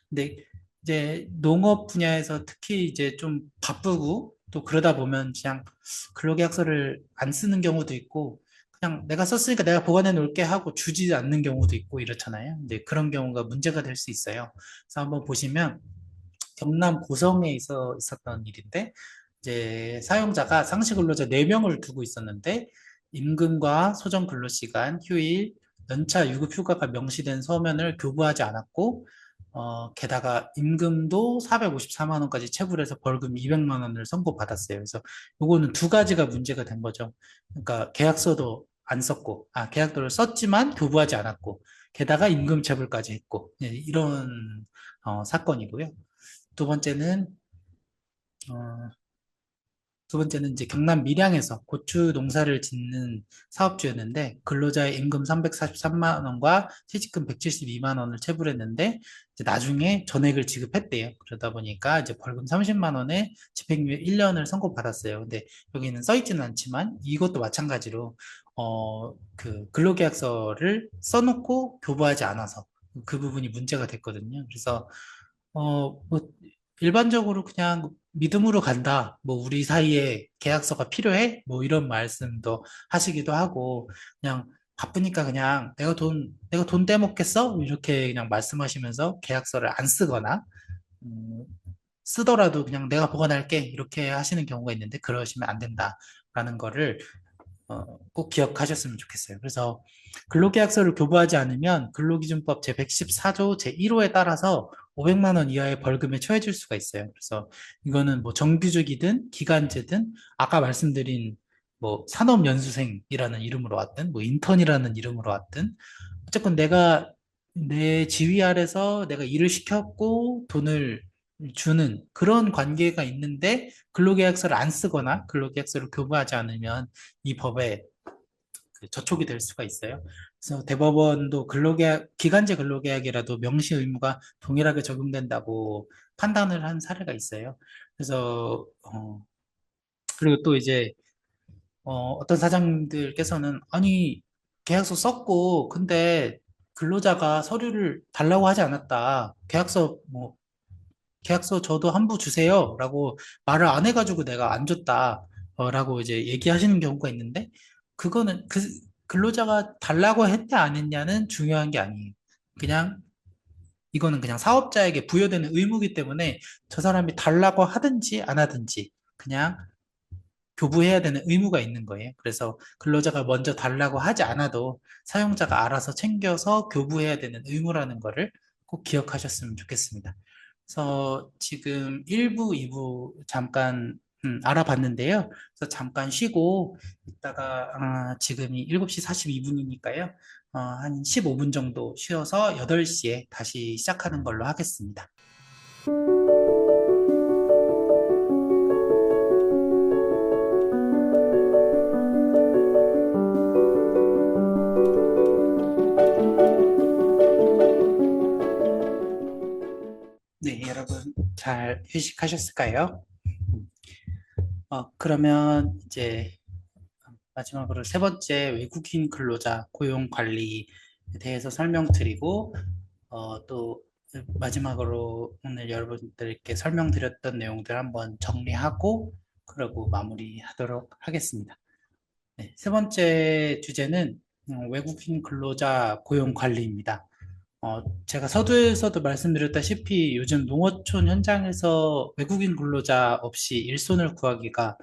A: 근데 이제 농업 분야에서 특히 이제 좀 바쁘고 또 그러다 보면 그냥 근로계약서를 안 쓰는 경우도 있고 그냥 내가 썼으니까 내가 보관해 놓을게 하고 주지 않는 경우도 있고 이렇잖아요. 근데 그런 경우가 문제가 될 수 있어요. 그래서 한번 보시면 경남 고성에 있었던 일인데, 이제 사용자가 상시 근로자 4명을 두고 있었는데, 임금과 소정 근로시간, 휴일, 연차, 유급 휴가가 명시된 서면을 교부하지 않았고, 게다가 임금도 454만 원까지 체불해서 벌금 200만 원을 선고받았어요. 그래서 요거는 두 가지가 문제가 된 거죠. 그러니까 계약서도 안 썼고, 계약서를 썼지만 교부하지 않았고, 게다가 임금 체불까지 했고, 예, 이런 사건이고요. 두 번째는 어, 두 번째는 이제 경남 밀양에서 고추 농사를 짓는 사업주였는데 근로자의 임금 343만 원과 퇴직금 172만 원을 체불했는데 이제 나중에 전액을 지급했대요. 그러다 보니까 이제 벌금 30만 원에 집행유예 1년을 선고받았어요. 근데 여기는 써 있지는 않지만 이것도 마찬가지로 그 근로계약서를 써놓고 교부하지 않아서 그 부분이 문제가 됐거든요. 그래서 뭐 일반적으로 그냥 믿음으로 간다. 뭐 우리 사이에 계약서가 필요해? 뭐 이런 말씀도 하시기도 하고 그냥 바쁘니까 그냥 내가 돈 떼먹겠어? 이렇게 그냥 말씀하시면서 계약서를 안 쓰거나 음, 쓰더라도 그냥 내가 보관할게 이렇게 하시는 경우가 있는데 그러시면 안 된다라는 거를 꼭 기억하셨으면 좋겠어요. 그래서 근로계약서를 교부하지 않으면 근로기준법 제114조 제1호에 따라서 500만 원 이하의 벌금에 처해질 수가 있어요. 그래서 이거는 뭐 정규직이든 기간제든 아까 말씀드린 뭐 산업연수생이라는 이름으로 왔든 뭐 인턴이라는 이름으로 왔든 어쨌건 내가 내 지위 아래서 내가 일을 시켰고 돈을 주는 그런 관계가 있는데 근로계약서를 안 쓰거나 근로계약서를 교부하지 않으면 이 법에 그 저촉이 될 수가 있어요. 그래서 대법원도 기간제 근로계약이라도 명시 의무가 동일하게 적용된다고 판단을 한 사례가 있어요. 그래서 그리고 또 이제 어떤 사장님들께서는 아니 계약서 썼고 근데 근로자가 서류를 달라고 하지 않았다. 계약서 저도 한 부 주세요. 라고 말을 안 해가지고 내가 안 줬다. 라고 이제 얘기하시는 경우가 있는데, 그거는 그 근로자가 달라고 했냐 안 했냐는 중요한 게 아니에요. 그냥, 이거는 그냥 사업자에게 부여되는 의무이기 때문에 저 사람이 달라고 하든지 안 하든지 그냥 교부해야 되는 의무가 있는 거예요. 그래서 근로자가 먼저 달라고 하지 않아도 사용자가 알아서 챙겨서 교부해야 되는 의무라는 거를 꼭 기억하셨으면 좋겠습니다. 그래서 지금 1부, 2부 잠깐 알아봤는데요. 그래서 잠깐 쉬고 이따가 지금이 7시 42분이니까요. 한 15분 정도 쉬어서 8시에 다시 시작하는 걸로 하겠습니다. 네, 여러분 잘 휴식하셨을까요? 그러면 이제 마지막으로 세 번째 외국인 근로자 고용 관리에 대해서 설명드리고 또 마지막으로 오늘 여러분들께 설명드렸던 내용들 한번 정리하고 그러고 마무리하도록 하겠습니다. 네, 세 번째 주제는 외국인 근로자 고용 관리입니다. 제가 서두에서도 말씀드렸다시피 요즘 농어촌 현장에서 외국인 근로자 없이 일손을 구하기가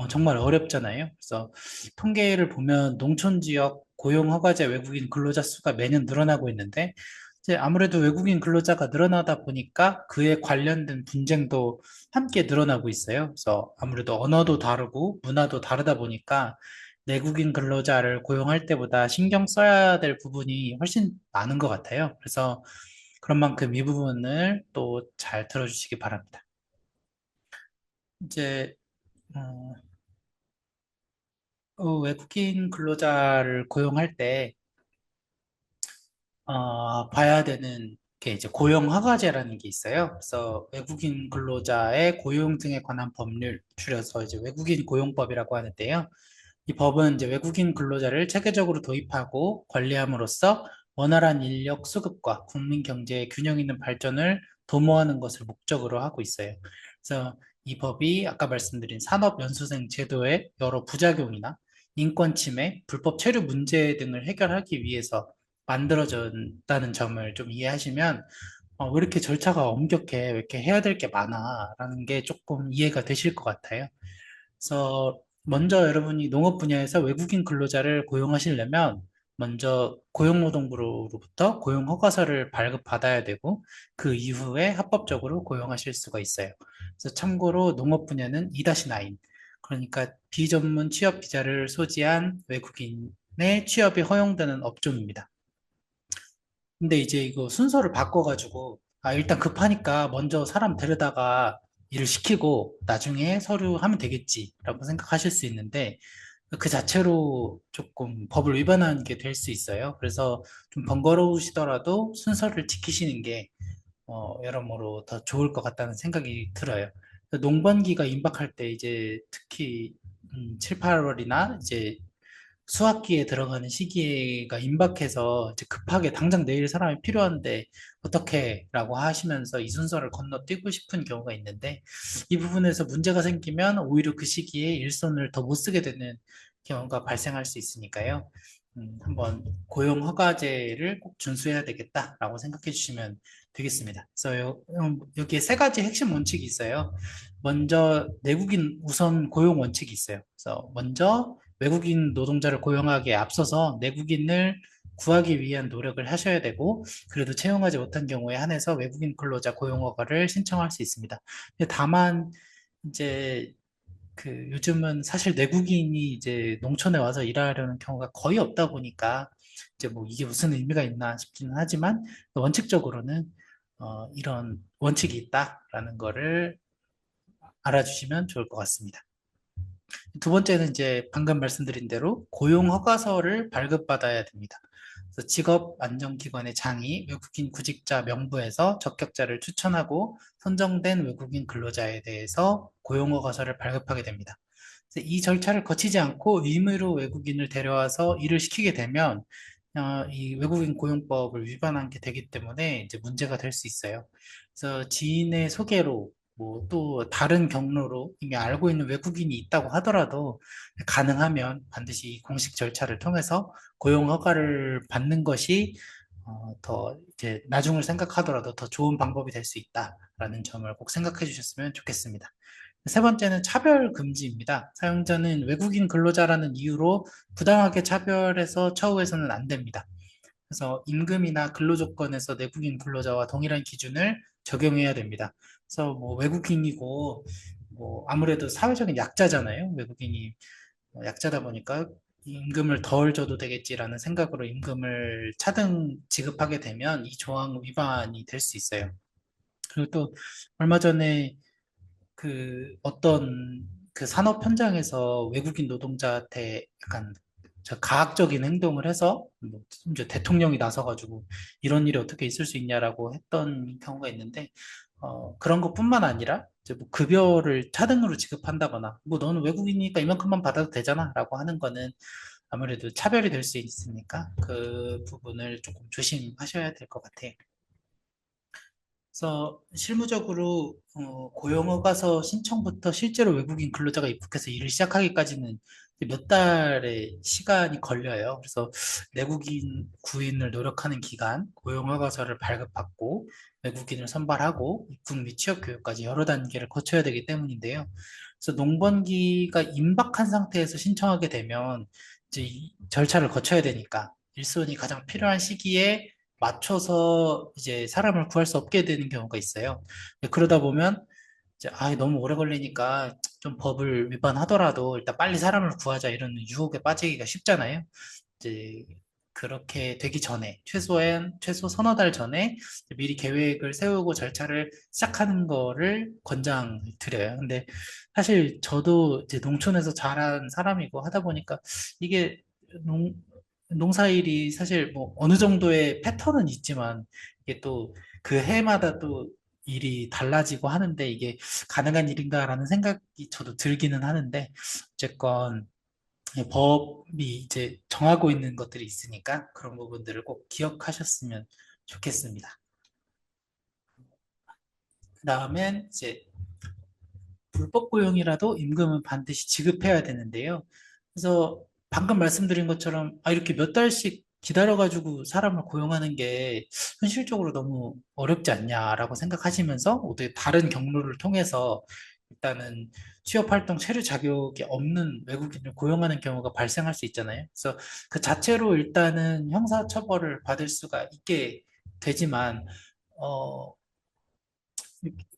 A: 정말 어렵잖아요. 그래서 통계를 보면 농촌 지역 고용 허가제 외국인 근로자 수가 매년 늘어나고 있는데 이제 아무래도 외국인 근로자가 늘어나다 보니까 그에 관련된 분쟁도 함께 늘어나고 있어요. 그래서 아무래도 언어도 다르고 문화도 다르다 보니까 내국인 근로자를 고용할 때보다 신경 써야 될 부분이 훨씬 많은 것 같아요. 그래서 그런 만큼 이 부분을 또 잘 들어주시기 바랍니다. 이제 어, 외국인 근로자를 고용할 때 봐야 되는 게 이제 고용 허가제라는 게 있어요. 그래서 외국인 근로자의 고용 등에 관한 법률, 줄여서 이제 외국인 고용법이라고 하는데요. 이 법은 이제 외국인 근로자를 체계적으로 도입하고 관리함으로써 원활한 인력 수급과 국민 경제의 균형 있는 발전을 도모하는 것을 목적으로 하고 있어요. 그래서 이 법이 아까 말씀드린 산업연수생 제도의 여러 부작용이나 인권 침해, 불법 체류 문제 등을 해결하기 위해서 만들어졌다는 점을 좀 이해하시면 왜 이렇게 절차가 엄격해? 왜 이렇게 해야 될 게 많아? 라는 게 조금 이해가 되실 것 같아요. 그래서 먼저 여러분이 농업 분야에서 외국인 근로자를 고용하시려면 먼저 고용노동부로부터 고용 허가서를 발급받아야 되고 그 이후에 합법적으로 고용하실 수가 있어요. 그래서 참고로 농업 분야는 2-9, 그러니까 비전문 취업 비자를 소지한 외국인의 취업이 허용되는 업종입니다. 근데 이제 이거 순서를 바꿔가지고, 일단 급하니까 먼저 사람 데려다가 일을 시키고 나중에 서류 하면 되겠지라고 생각하실 수 있는데, 그 자체로 조금 법을 위반하는 게 될 수 있어요. 그래서 좀 번거로우시더라도 순서를 지키시는 게, 여러모로 더 좋을 것 같다는 생각이 들어요. 농번기가 임박할 때 이제 특히 7, 8월이나 이제 수학기에 들어가는 시기가 임박해서 이제 급하게 당장 내일 사람이 필요한데 어떻게 라고 하시면서 이 순서를 건너뛰고 싶은 경우가 있는데 이 부분에서 문제가 생기면 오히려 그 시기에 일손을 더 못 쓰게 되는 경우가 발생할 수 있으니까요. 한번 고용 허가제를 꼭 준수해야 되겠다라고 생각해 주시면 되겠습니다. 그래서 여기에 세 가지 핵심 원칙이 있어요. 먼저 내국인 우선 고용 원칙이 있어요. 그래서 먼저 외국인 노동자를 고용하기에 앞서서 내국인을 구하기 위한 노력을 하셔야 되고, 그래도 채용하지 못한 경우에 한해서 외국인 근로자 고용 허가를 신청할 수 있습니다. 근데 다만, 이제, 요즘은 사실 내국인이 이제 농촌에 와서 일하려는 경우가 거의 없다 보니까, 이제 뭐 이게 무슨 의미가 있나 싶기는 하지만, 원칙적으로는, 이런 원칙이 있다라는 거를 알아주시면 좋을 것 같습니다. 두 번째는 이제 방금 말씀드린 대로 고용 허가서를 발급받아야 됩니다. 그래서 직업안정기관의 장이 외국인 구직자 명부에서 적격자를 추천하고 선정된 외국인 근로자에 대해서 고용 허가서를 발급하게 됩니다. 그래서 이 절차를 거치지 않고 의무로 외국인을 데려와서 일을 시키게 되면 이 외국인 고용법을 위반한 게 되기 때문에 이제 문제가 될 수 있어요. 그래서 지인의 소개로 뭐 또 다른 경로로 이미 알고 있는 외국인이 있다고 하더라도 가능하면 반드시 이 공식 절차를 통해서 고용 허가를 받는 것이 더 이제 나중을 생각하더라도 더 좋은 방법이 될 수 있다라는 점을 꼭 생각해 주셨으면 좋겠습니다. 세 번째는 차별 금지입니다. 사용자는 외국인 근로자라는 이유로 부당하게 차별해서 처우해서는 안 됩니다. 그래서 임금이나 근로 조건에서 내국인 근로자와 동일한 기준을 적용해야 됩니다. 그래서 뭐 외국인이고 뭐 아무래도 사회적인 약자잖아요. 외국인이 약자다 보니까 임금을 덜 줘도 되겠지라는 생각으로 임금을 차등 지급하게 되면 이 조항 위반이 될 수 있어요. 그리고 또 얼마 전에 어떤 산업 현장에서 외국인 노동자한테 약간 가학적인 행동을 해서 뭐 심지어 대통령이 나서가지고 이런 일이 어떻게 있을 수 있냐라고 했던 경우가 있는데 그런 것뿐만 아니라 이제 뭐 급여를 차등으로 지급한다거나 뭐 너는 외국인이니까 이만큼만 받아도 되잖아라고 하는 거는 아무래도 차별이 될 수 있으니까 그 부분을 조금 조심하셔야 될 것 같아요. 그래서 실무적으로 고용허가서 신청부터 실제로 외국인 근로자가 입국해서 일을 시작하기까지는 몇 달의 시간이 걸려요. 그래서 내국인 구인을 노력하는 기간, 고용허가서를 발급받고 외국인을 선발하고 입국 및 취업 교육까지 여러 단계를 거쳐야 되기 때문인데요. 그래서 농번기가 임박한 상태에서 신청하게 되면 이제 이 절차를 거쳐야 되니까 일손이 가장 필요한 시기에 맞춰서 이제 사람을 구할 수 없게 되는 경우가 있어요. 그러다 보면 이제 너무 오래 걸리니까 좀 법을 위반하더라도 일단 빨리 사람을 구하자 이런 유혹에 빠지기가 쉽잖아요. 이제 그렇게 되기 전에 최소 서너 달 전에 미리 계획을 세우고 절차를 시작하는 거를 권장드려요. 근데 사실 저도 이제 농촌에서 자란 사람이고 하다 보니까 이게 농, 농사일이 사실 뭐 어느 정도의 패턴은 있지만 이게 또 그 해마다 또 일이 달라지고 하는데 이게 가능한 일인가라는 생각이 저도 들기는 하는데 어쨌건 법이 이제 정하고 있는 것들이 있으니까 그런 부분들을 꼭 기억하셨으면 좋겠습니다. 그 다음엔 이제 불법 고용이라도 임금은 반드시 지급해야 되는데요. 그래서 방금 말씀드린 것처럼 이렇게 몇 달씩 기다려가지고 사람을 고용하는 게 현실적으로 너무 어렵지 않냐라고 생각하시면서 어떻게 다른 경로를 통해서 일단은 취업활동 체류 자격이 없는 외국인을 고용하는 경우가 발생할 수 있잖아요. 그래서 그 자체로 일단은 형사처벌을 받을 수가 있게 되지만, 어,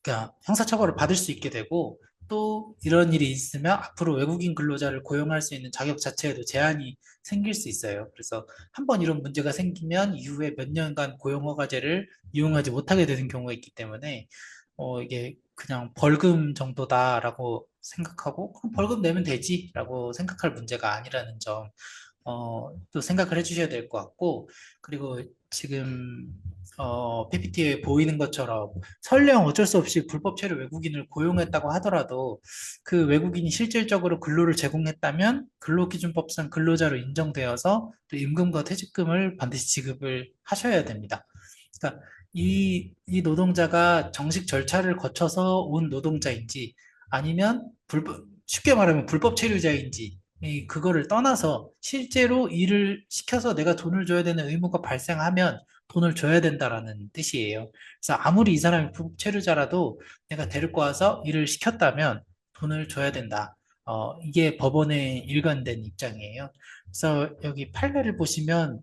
A: 그러니까 형사처벌을 받을 수 있게 되고 또 이런 일이 있으면 앞으로 외국인 근로자를 고용할 수 있는 자격 자체에도 제한이 생길 수 있어요. 그래서 한번 이런 문제가 생기면 이후에 몇 년간 고용허가제를 이용하지 못하게 되는 경우가 있기 때문에 이게 그냥 벌금 정도다라고 생각하고 그럼 벌금 내면 되지라고 생각할 문제가 아니라는 점 또 생각을 해주셔야 될 것 같고, 그리고 지금, PPT에 보이는 것처럼 설령 어쩔 수 없이 불법 체류 외국인을 고용했다고 하더라도 그 외국인이 실질적으로 근로를 제공했다면 근로기준법상 근로자로 인정되어서 또 임금과 퇴직금을 반드시 지급을 하셔야 됩니다. 그러니까 이 노동자가 정식 절차를 거쳐서 온 노동자인지 아니면 쉽게 말하면 불법 체류자인지 그거를 떠나서 실제로 일을 시켜서 내가 돈을 줘야 되는 의무가 발생하면 돈을 줘야 된다라는 뜻이에요. 그래서 아무리 이 사람이 불법 체류자라도 내가 데리고 와서 일을 시켰다면 돈을 줘야 된다. 이게 법원의 일관된 입장이에요. 그래서 여기 판례를 보시면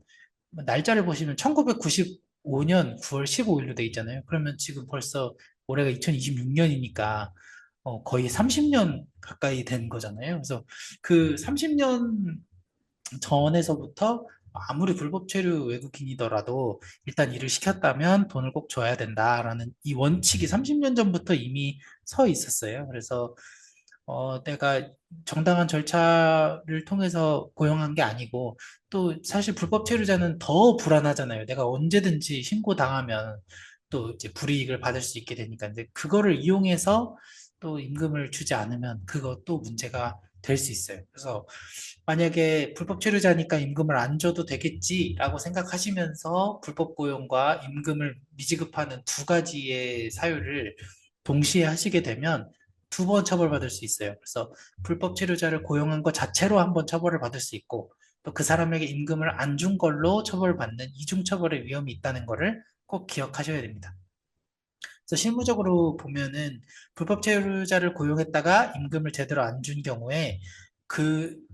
A: 날짜를 보시면 1995년 9월 15일로 돼 있잖아요. 그러면 지금 벌써 올해가 2026년이니까 거의 30년 가까이 된 거잖아요. 그래서 그 30년 전에서부터 아무리 불법 체류 외국인이더라도 일단 일을 시켰다면 돈을 꼭 줘야 된다라는 이 원칙이 30년 전부터 이미 서 있었어요. 그래서 내가 정당한 절차를 통해서 고용한 게 아니고, 또 사실 불법 체류자는 더 불안하잖아요. 내가 언제든지 신고당하면 또 이제 불이익을 받을 수 있게 되니까. 근데 그거를 이용해서 또 임금을 주지 않으면 그것도 문제가 될 수 있어요. 그래서 만약에 불법 체류자니까 임금을 안 줘도 되겠지라고 생각하시면서 불법 고용과 임금을 미지급하는 두 가지의 사유를 동시에 하시게 되면 두 번 처벌받을 수 있어요. 그래서 불법 체류자를 고용한 것 자체로 한 번 처벌을 받을 수 있고 또 그 사람에게 임금을 안 준 걸로 처벌받는 이중 처벌의 위험이 있다는 것을 꼭 기억하셔야 됩니다. 그래서 실무적으로 보면은 불법 체류자를 고용했다가 임금을 제대로 안 준 경우에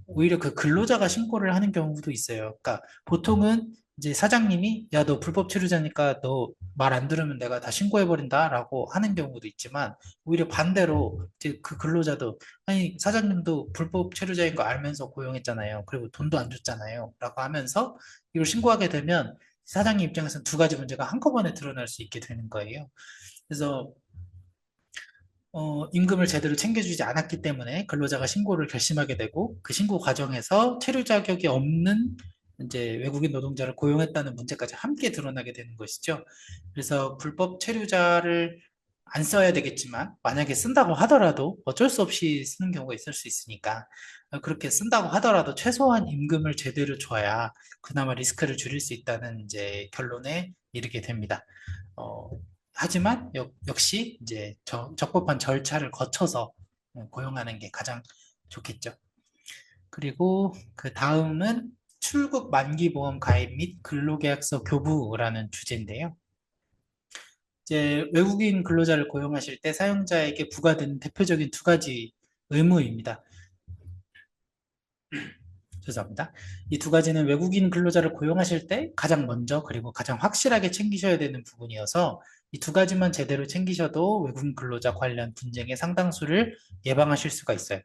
A: 오히려 그 근로자가 신고를 하는 경우도 있어요. 그러니까 보통은 이제 사장님이 야, 너 불법 체류자니까 너 말 안 들으면 내가 다 신고해버린다라고 하는 경우도 있지만 오히려 반대로 이제 그 근로자도 아니 사장님도 불법 체류자인 거 알면서 고용했잖아요. 그리고 돈도 안 줬잖아요. 라고 하면서 이걸 신고하게 되면 사장님 입장에서는 두 가지 문제가 한꺼번에 드러날 수 있게 되는 거예요. 그래서 임금을 제대로 챙겨주지 않았기 때문에 근로자가 신고를 결심하게 되고 그 신고 과정에서 체류 자격이 없는 이제 외국인 노동자를 고용했다는 문제까지 함께 드러나게 되는 것이죠. 그래서 불법 체류자를 안 써야 되겠지만 만약에 쓴다고 하더라도 어쩔 수 없이 쓰는 경우가 있을 수 있으니까 그렇게 쓴다고 하더라도 최소한 임금을 제대로 줘야 그나마 리스크를 줄일 수 있다는 이제 결론에 이르게 됩니다. 어, 하지만 역시 이제 적법한 절차를 거쳐서 고용하는 게 가장 좋겠죠. 그리고 그 다음은 출국 만기 보험 가입 및 근로계약서 교부라는 주제인데요. 이제 외국인 근로자를 고용하실 때 사용자에게 부과되는 대표적인 두 가지 의무입니다. 죄송합니다. 이 두 가지는 외국인 근로자를 고용하실 때 가장 먼저 그리고 가장 확실하게 챙기셔야 되는 부분이어서 이 두 가지만 제대로 챙기셔도 외국인 근로자 관련 분쟁의 상당수를 예방하실 수가 있어요.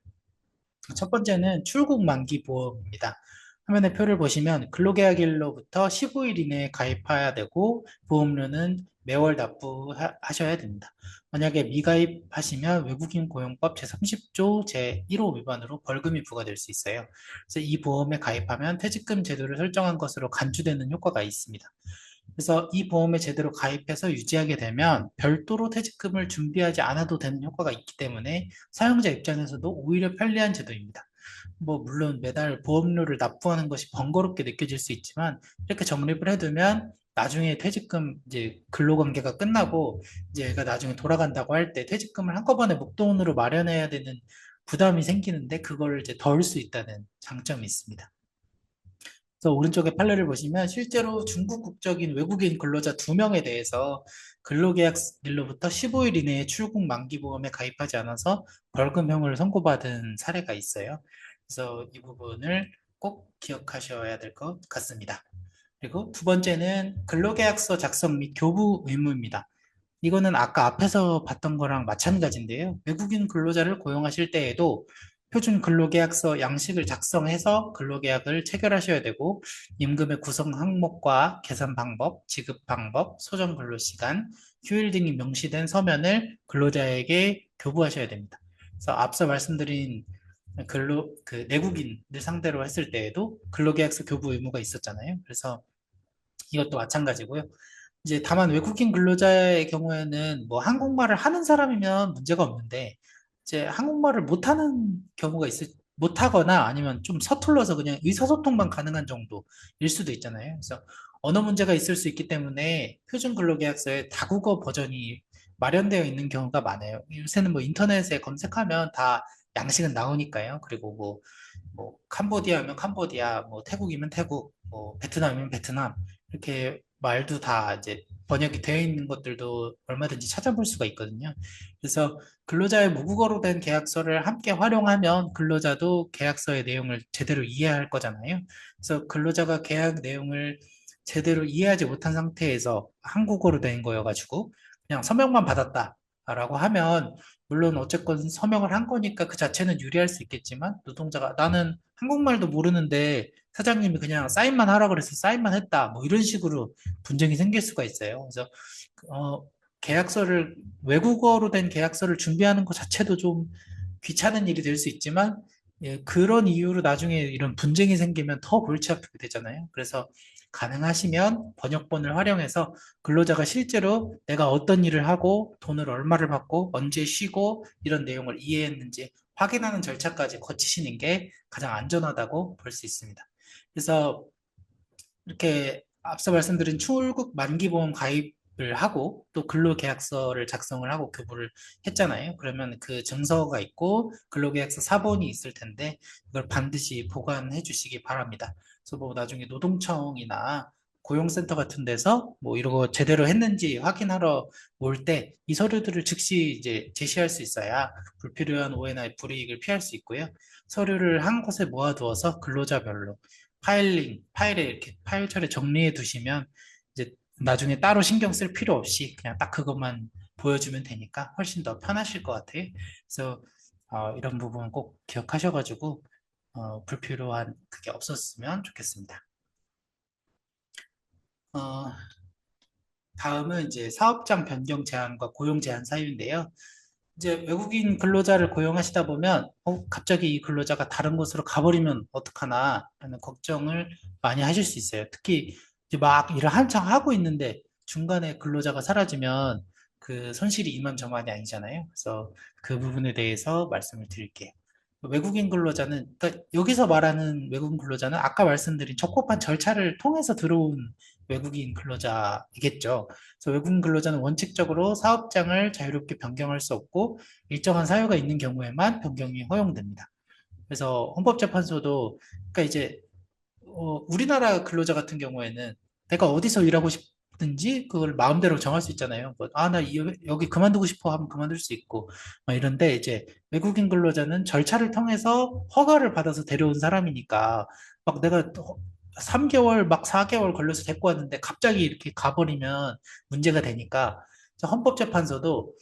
A: 첫 번째는 출국 만기 보험입니다. 화면의 표를 보시면 근로계약일로부터 15일 이내에 가입해야 되고 보험료는 매월 납부하셔야 됩니다. 만약에 미가입하시면 외국인 고용법 제30조 제1호 위반으로 벌금이 부과될 수 있어요. 그래서 이 보험에 가입하면 퇴직금 제도를 설정한 것으로 간주되는 효과가 있습니다. 그래서 이 보험에 제대로 가입해서 유지하게 되면 별도로 퇴직금을 준비하지 않아도 되는 효과가 있기 때문에 사용자 입장에서도 오히려 편리한 제도입니다. 뭐 물론 매달 보험료를 납부하는 것이 번거롭게 느껴질 수 있지만 이렇게 적립을 해두면 나중에 퇴직금 이제 근로관계가 끝나고 이제 얘가 나중에 돌아간다고 할 때 퇴직금을 한꺼번에 목돈으로 마련해야 되는 부담이 생기는데 그걸 이제 덜 수 있다는 장점이 있습니다. 그래서 오른쪽에 판례를 보시면 실제로 중국 국적인 외국인 근로자 2명에 대해서 근로계약일로부터 15일 이내에 출국 만기보험에 가입하지 않아서 벌금형을 선고받은 사례가 있어요. 그래서 이 부분을 꼭 기억하셔야 될 것 같습니다. 그리고 두 번째는 근로계약서 작성 및 교부 의무입니다. 이거는 아까 앞에서 봤던 거랑 마찬가지인데요. 외국인 근로자를 고용하실 때에도 표준 근로계약서 양식을 작성해서 근로계약을 체결하셔야 되고, 임금의 구성 항목과 계산 방법, 지급 방법, 소정 근로시간, 휴일 등이 명시된 서면을 근로자에게 교부하셔야 됩니다. 그래서 앞서 말씀드린 내국인을 상대로 했을 때에도 근로계약서 교부 의무가 있었잖아요. 그래서 이것도 마찬가지고요. 이제 다만 외국인 근로자의 경우에는 뭐 한국말을 하는 사람이면 문제가 없는데 이제 한국말을 못하는 경우가 못하거나 아니면 좀 서툴러서 그냥 의사소통만 가능한 정도일 수도 있잖아요. 그래서 언어 문제가 있을 수 있기 때문에 표준 근로계약서에 다국어 버전이 마련되어 있는 경우가 많아요. 요새는 뭐 인터넷에 검색하면 다 양식은 나오니까요. 그리고 뭐 캄보디아면 캄보디아, 뭐 태국이면 태국, 뭐 베트남이면 베트남 이렇게 말도 다 이제 번역이 되어 있는 것들도 얼마든지 찾아볼 수가 있거든요. 그래서 근로자의 모국어로 된 계약서를 함께 활용하면 근로자도 계약서의 내용을 제대로 이해할 거잖아요. 그래서 근로자가 계약 내용을 제대로 이해하지 못한 상태에서 한국어로 된 거여가지고 그냥 서명만 받았다라고 하면 물론 어쨌건 서명을 한 거니까 그 자체는 유리할 수 있겠지만 노동자가 나는 한국말도 모르는데 사장님이 그냥 사인만 하라 그래서 사인만 했다. 뭐 이런 식으로 분쟁이 생길 수가 있어요. 그래서 어, 계약서를 외국어로 된 계약서를 준비하는 것 자체도 좀 귀찮은 일이 될 수 있지만 예, 그런 이유로 나중에 이런 분쟁이 생기면 더 골치 아프게 되잖아요. 그래서 가능하시면 번역본을 활용해서 근로자가 실제로 내가 어떤 일을 하고 돈을 얼마를 받고 언제 쉬고 이런 내용을 이해했는지 확인하는 절차까지 거치시는 게 가장 안전하다고 볼 수 있습니다. 그래서 이렇게 앞서 말씀드린 출국 만기보험 가입을 하고 또 근로계약서를 작성을 하고 교부를 했잖아요. 그러면 그 증서가 있고 근로계약서 사본이 있을 텐데 이걸 반드시 보관해 주시기 바랍니다. 그래서 뭐 나중에 노동청이나 고용센터 같은 데서 뭐 이러고 제대로 했는지 확인하러 올 때 이 서류들을 즉시 이제 제시할 수 있어야 불필요한 오해나 불이익을 피할 수 있고요. 서류를 한 곳에 모아두어서 근로자별로 파일에 이렇게 파일처리 정리해 두시면 이제 나중에 따로 신경 쓸 필요 없이 그냥 딱 그것만 보여주면 되니까 훨씬 더 편하실 것 같아요. 그래서 이런 부분 꼭 기억하셔가지고 불필요한 그게 없었으면 좋겠습니다. 어, 다음은 이제 사업장 변경 제한과 고용 제한 사유인데요. 이제 외국인 근로자를 고용하시다 보면 갑자기 이 근로자가 다른 곳으로 가버리면 어떡하나 하는 걱정을 많이 하실 수 있어요. 특히 이제 막 일을 한창 하고 있는데 중간에 근로자가 사라지면 그 손실이 이만저만이 아니잖아요. 그래서 그 부분에 대해서 말씀을 드릴게요. 외국인 근로자는 그러니까 여기서 말하는 외국인 근로자는 아까 말씀드린 적법한 절차를 통해서 들어온 외국인 근로자이겠죠. 그래서 외국인 근로자는 원칙적으로 사업장을 자유롭게 변경할 수 없고 일정한 사유가 있는 경우에만 변경이 허용됩니다. 그래서 헌법재판소도 그러니까 이제 우리나라 근로자 같은 경우에는 내가 어디서 일하고 싶든지 그걸 마음대로 정할 수 있잖아요. 뭐, 아, 나 여기 그만두고 싶어 하면 그만둘 수 있고 막 이런데 이제 외국인 근로자는 절차를 통해서 허가를 받아서 데려온 사람이니까 막 내가 3개월 막 4개월 걸려서 데리고 왔는데 갑자기 이렇게 가버리면 문제가 되니까 헌법재판소도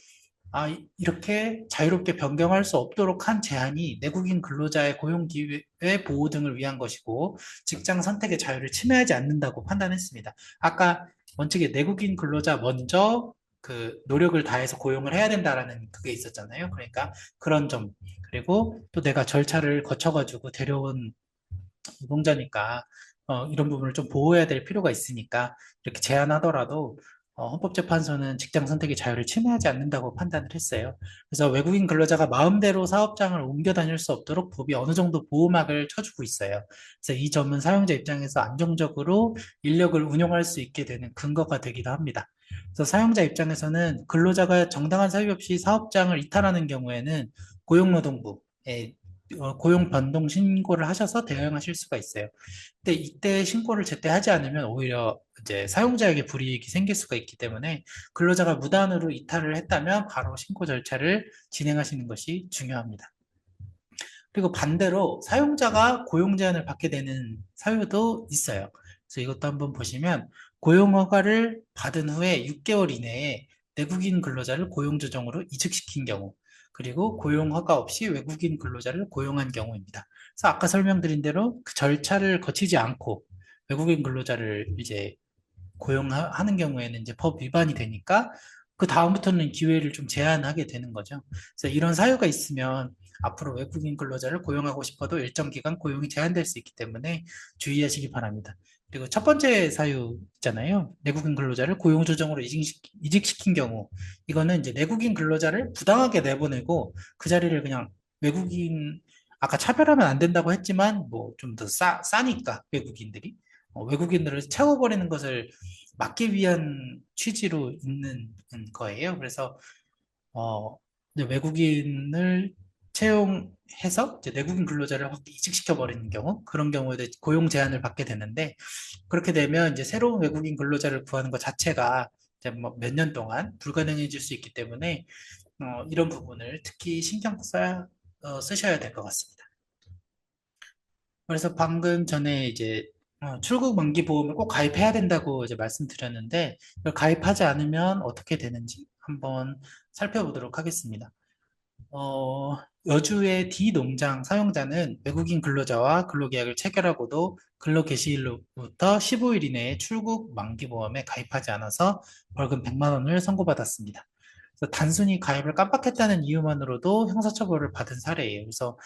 A: 이렇게 자유롭게 변경할 수 없도록 한 제한이 내국인 근로자의 고용 기회 보호 등을 위한 것이고 직장 선택의 자유를 침해하지 않는다고 판단했습니다. 아까 원칙에 내국인 근로자 먼저 그 노력을 다해서 고용을 해야 된다라는 그게 있었잖아요. 그러니까 그런 점 그리고 또 내가 절차를 거쳐가지고 데려온 노동자니까 이런 부분을 좀 보호해야 될 필요가 있으니까 이렇게 제한하더라도 헌법재판소는 직장 선택의 자유를 침해하지 않는다고 판단을 했어요. 그래서 외국인 근로자가 마음대로 사업장을 옮겨 다닐 수 없도록 법이 어느 정도 보호막을 쳐주고 있어요. 그래서 이 점은 사용자 입장에서 안정적으로 인력을 운용할 수 있게 되는 근거가 되기도 합니다. 그래서 사용자 입장에서는 근로자가 정당한 사유 없이 사업장을 이탈하는 경우에는 고용노동부에 고용 변동 신고를 하셔서 대응하실 수가 있어요. 근데 이때 신고를 제때 하지 않으면 오히려 이제 사용자에게 불이익이 생길 수가 있기 때문에 근로자가 무단으로 이탈을 했다면 바로 신고 절차를 진행하시는 것이 중요합니다. 그리고 반대로 사용자가 고용 제한을 받게 되는 사유도 있어요. 그래서 이것도 한번 보시면 고용 허가를 받은 후에 6개월 이내에 내국인 근로자를 고용 조정으로 이직시킨 경우, 그리고 고용 허가 없이 외국인 근로자를 고용한 경우입니다. 그래서 아까 설명드린 대로 그 절차를 거치지 않고 외국인 근로자를 이제 고용하는 경우에는 이제 법 위반이 되니까 그 다음부터는 기회를 좀 제한하게 되는 거죠. 그래서 이런 사유가 있으면 앞으로 외국인 근로자를 고용하고 싶어도 일정 기간 고용이 제한될 수 있기 때문에 주의하시기 바랍니다. 그리고 첫 번째 사유 있잖아요. 내국인 근로자를 고용 조정으로 이직시킨 경우, 이거는 이제 내국인 근로자를 부당하게 내보내고 그 자리를 그냥 외국인, 아까 차별하면 안 된다고 했지만 뭐 좀 더 싸니까 외국인들이 외국인들을 채워버리는 것을 막기 위한 취지로 있는 거예요. 그래서 이제 외국인을 채용해서 이제 내국인 근로자를 확 이직시켜 버리는 경우, 그런 경우에 고용 제한을 받게 되는데, 그렇게 되면 이제 새로운 외국인 근로자를 구하는 것 자체가 이제 뭐 몇 년 동안 불가능해질 수 있기 때문에 이런 부분을 특히 쓰셔야 될 것 같습니다. 그래서 방금 전에 이제 출국 만기 보험을 꼭 가입해야 된다고 이제 말씀드렸는데, 이걸 가입하지 않으면 어떻게 되는지 한번 살펴보도록 하겠습니다. 어, 여주의 D 농장 사용자는 외국인 근로자와 근로계약을 체결하고도 근로 개시일로부터 15일 이내에 출국 만기보험에 가입하지 않아서 벌금 100만 원을 선고받았습니다. 그래서 단순히 가입을 깜빡했다는 이유만으로도 형사처벌을 받은 사례예요. 그래서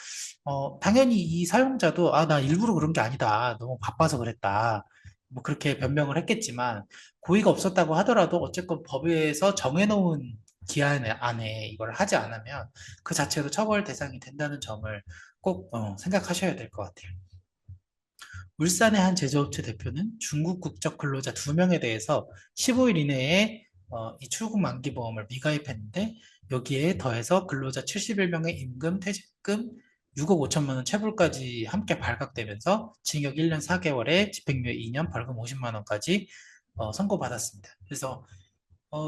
A: 당연히 이 사용자도 나 일부러 그런 게 아니다. 너무 바빠서 그랬다. 뭐 그렇게 변명을 했겠지만 고의가 없었다고 하더라도 어쨌건 법에서 정해놓은 기한 안에 이걸 하지 않으면 그 자체로 처벌 대상이 된다는 점을 꼭 생각하셔야 될 것 같아요. 울산의 한 제조업체 대표는 중국 국적 근로자 2명에 대해서 15일 이내에 이 출국 만기 보험을 미가입했는데 여기에 더해서 근로자 71명의 임금, 퇴직금 6억 5천만 원 체불까지 함께 발각되면서 징역 1년 4개월에 집행유예 2년, 벌금 50만 원까지 선고받았습니다. 그래서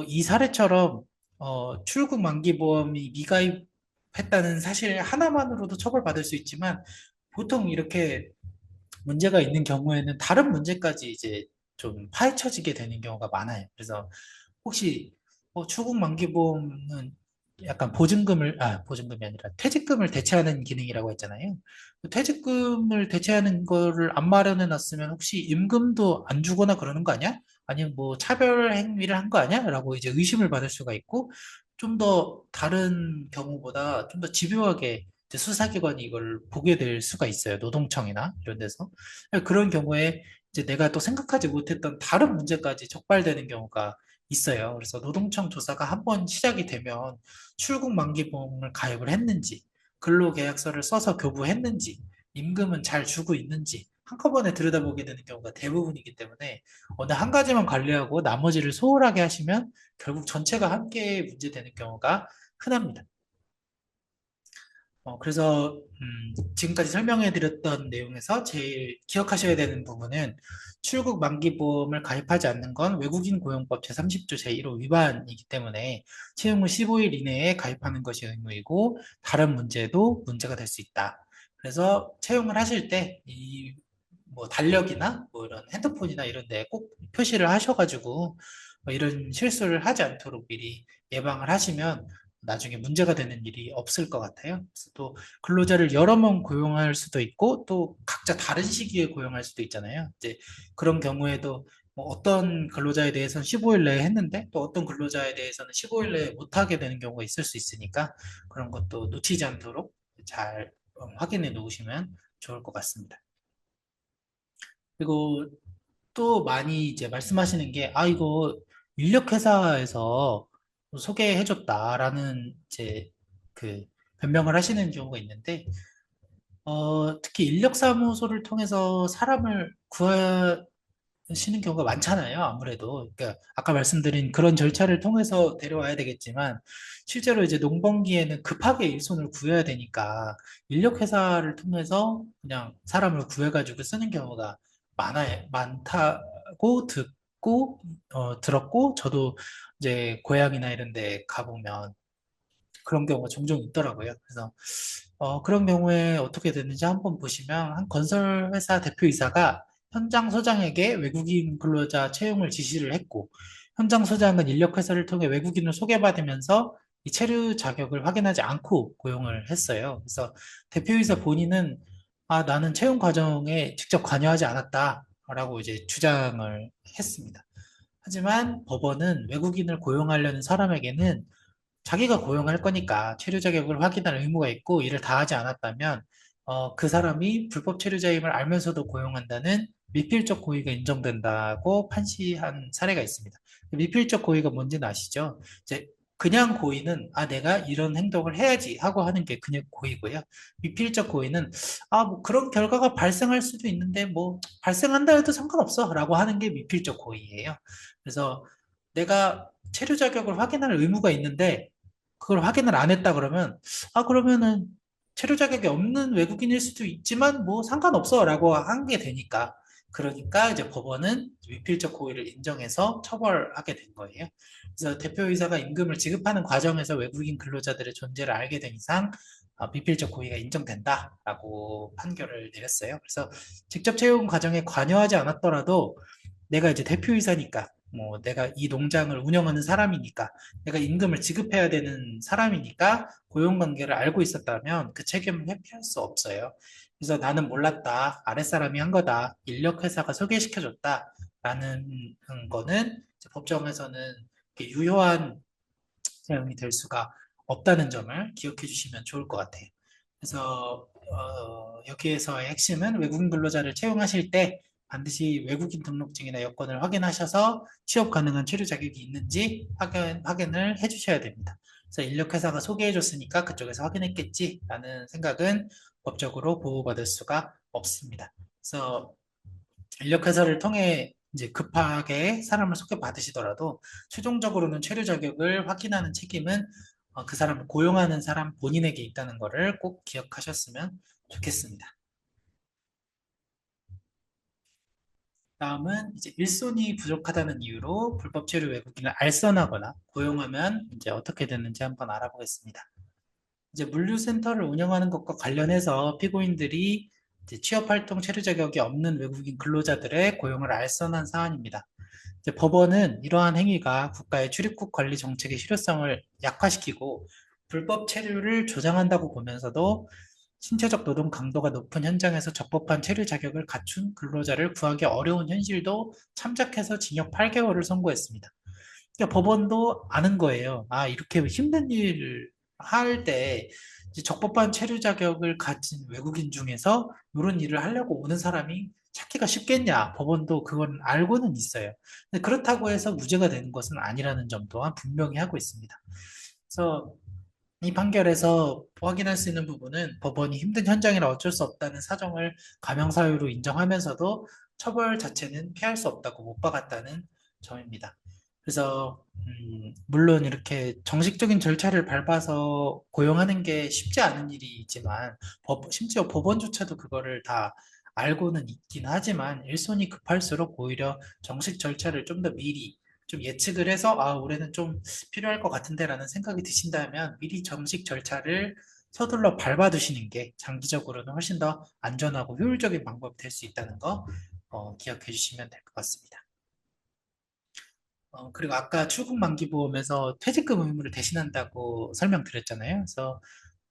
A: 이 사례처럼 출국 만기 보험이 미가입했다는 사실 하나만으로도 처벌받을 수 있지만 보통 이렇게 문제가 있는 경우에는 다른 문제까지 이제 좀 파헤쳐지게 되는 경우가 많아요. 그래서 혹시 출국 만기보험은 약간 보증금이 아니라 퇴직금을 대체하는 기능이라고 했잖아요. 그 퇴직금을 대체하는 거를 안 마련해 놨으면 혹시 임금도 안 주거나 그러는 거 아니야? 아니면 뭐 차별 행위를 한 거 아니야? 라고 이제 의심을 받을 수가 있고, 좀 더 다른 경우보다 좀 더 집요하게 이제 수사기관이 이걸 보게 될 수가 있어요. 노동청이나 이런 데서. 그런 경우에 이제 내가 또 생각하지 못했던 다른 문제까지 적발되는 경우가 있어요. 그래서 노동청 조사가 한 번 시작이 되면 출국 만기보험을 가입을 했는지, 근로계약서를 써서 교부했는지, 임금은 잘 주고 있는지 한꺼번에 들여다보게 되는 경우가 대부분이기 때문에 어느 한 가지만 관리하고 나머지를 소홀하게 하시면 결국 전체가 함께 문제되는 경우가 흔합니다. 그래서 지금까지 설명해드렸던 내용에서 제일 기억하셔야 되는 부분은 출국 만기보험을 가입하지 않는 건 외국인 고용법 제30조 제1호 위반이기 때문에 채용 후 15일 이내에 가입하는 것이 의무이고 다른 문제도 문제가 될 수 있다. 그래서 채용을 하실 때 이 뭐 달력이나 뭐 이런 핸드폰이나 이런 데 꼭 표시를 하셔가지고 이런 실수를 하지 않도록 미리 예방을 하시면 나중에 문제가 되는 일이 없을 것 같아요. 그래서 또 근로자를 여러 명 고용할 수도 있고 또 각자 다른 시기에 고용할 수도 있잖아요. 이제 그런 경우에도 뭐 어떤 근로자에 대해서는 15일 내에 했는데 또 어떤 근로자에 대해서는 15일 내에 못하게 되는 경우가 있을 수 있으니까 그런 것도 놓치지 않도록 잘 확인해 놓으시면 좋을 것 같습니다. 그리고 또 많이 이제 말씀하시는 게, 이거 인력회사에서 소개해줬다라는 이제 그 변명을 하시는 경우가 있는데, 특히 인력사무소를 통해서 사람을 쉬는 경우가 많잖아요. 아무래도. 그러니까 아까 말씀드린 그런 절차를 통해서 데려와야 되겠지만 실제로 이제 농번기에는 급하게 일손을 구해야 되니까 인력 회사를 통해서 그냥 사람을 구해가지고 쓰는 경우가 많다고 듣고 들었고 저도 이제 고향이나 이런 데 가보면 그런 경우가 종종 있더라고요. 그래서 그런 경우에 어떻게 되는지 한번 보시면 한 건설회사 대표이사가 현장 소장에게 외국인 근로자 채용을 지시를 했고 현장 소장은 인력회사를 통해 외국인을 소개받으면서 이 체류 자격을 확인하지 않고 고용을 했어요. 그래서 대표이사 본인은 나는 채용 과정에 직접 관여하지 않았다라고 이제 주장을 했습니다. 하지만 법원은 외국인을 고용하려는 사람에게는 자기가 고용할 거니까 체류 자격을 확인할 의무가 있고 이를 다하지 않았다면 그 사람이 불법 체류자임을 알면서도 고용한다는 미필적 고의가 인정된다고 판시한 사례가 있습니다. 미필적 고의가 뭔지는 아시죠? 이제 그냥 고의는 내가 이런 행동을 해야지 하고 하는 게 그냥 고의고요. 미필적 고의는 뭐 그런 결과가 발생할 수도 있는데 뭐 발생한다 해도 상관없어 라고 하는 게 미필적 고의예요. 그래서 내가 체류 자격을 확인할 의무가 있는데 그걸 확인을 안 했다 그러면 그러면은 체류 자격이 없는 외국인일 수도 있지만 뭐 상관없어라고 한 게 되니까 그러니까 이제 법원은 미필적 고의를 인정해서 처벌하게 된 거예요. 그래서 대표이사가 임금을 지급하는 과정에서 외국인 근로자들의 존재를 알게 된 이상 미필적 고의가 인정된다라고 판결을 내렸어요. 그래서 직접 채용 과정에 관여하지 않았더라도 내가 이제 대표이사니까 뭐 내가 이 농장을 운영하는 사람이니까 내가 임금을 지급해야 되는 사람이니까 고용관계를 알고 있었다면 그 책임을 회피할 수 없어요. 그래서 나는 몰랐다. 아랫사람이 한 거다. 인력회사가 소개시켜줬다. 라는 거는 이제 법정에서는 이렇게 유효한 사용이 될 수가 없다는 점을 기억해 주시면 좋을 것 같아요. 그래서 여기에서의 핵심은 외국인 근로자를 채용하실 때 반드시 외국인 등록증이나 여권을 확인하셔서 취업 가능한 체류 자격이 있는지 확인을 해주셔야 됩니다. 그래서 인력회사가 소개해줬으니까 그쪽에서 확인했겠지라는 생각은 법적으로 보호받을 수가 없습니다. 그래서 인력회사를 통해 이제 급하게 사람을 소개받으시더라도 최종적으로는 체류 자격을 확인하는 책임은 그 사람을 고용하는 사람 본인에게 있다는 것을 꼭 기억하셨으면 좋겠습니다. 다음은 이제 일손이 부족하다는 이유로 불법 체류 외국인을 알선하거나 고용하면 이제 어떻게 되는지 한번 알아보겠습니다. 이제 물류센터를 운영하는 것과 관련해서 피고인들이 이제 취업활동 체류 자격이 없는 외국인 근로자들의 고용을 알선한 사안입니다. 이제 법원은 이러한 행위가 국가의 출입국 관리 정책의 실효성을 약화시키고 불법 체류를 조장한다고 보면서도 신체적 노동 강도가 높은 현장에서 적법한 체류 자격을 갖춘 근로자를 구하기 어려운 현실도 참작해서 징역 8개월을 선고했습니다. 그러니까 법원도 아는 거예요. 이렇게 힘든 일을 할 때 적법한 체류 자격을 가진 외국인 중에서 이런 일을 하려고 오는 사람이 찾기가 쉽겠냐? 법원도 그건 알고는 있어요. 근데 그렇다고 해서 무죄가 되는 것은 아니라는 점 또한 분명히 하고 있습니다. 그래서 이 판결에서 확인할 수 있는 부분은 법원이 힘든 현장이라 어쩔 수 없다는 사정을 가명사유로 인정하면서도 처벌 자체는 피할 수 없다고 못 박았다는 점입니다. 그래서 물론 이렇게 정식적인 절차를 밟아서 고용하는 게 쉽지 않은 일이지만 심지어 법원조차도 그거를 다 알고는 있긴 하지만 일손이 급할수록 오히려 정식 절차를 좀 더 미리 좀 예측을 해서 올해는 좀 필요할 것 같은데라는 생각이 드신다면 미리 정식 절차를 서둘러 밟아두시는 게 장기적으로는 훨씬 더 안전하고 효율적인 방법이 될 수 있다는 거 기억해 주시면 될 것 같습니다. 그리고 아까 출국 만기 보험에서 퇴직금 의무를 대신한다고 설명드렸잖아요. 그래서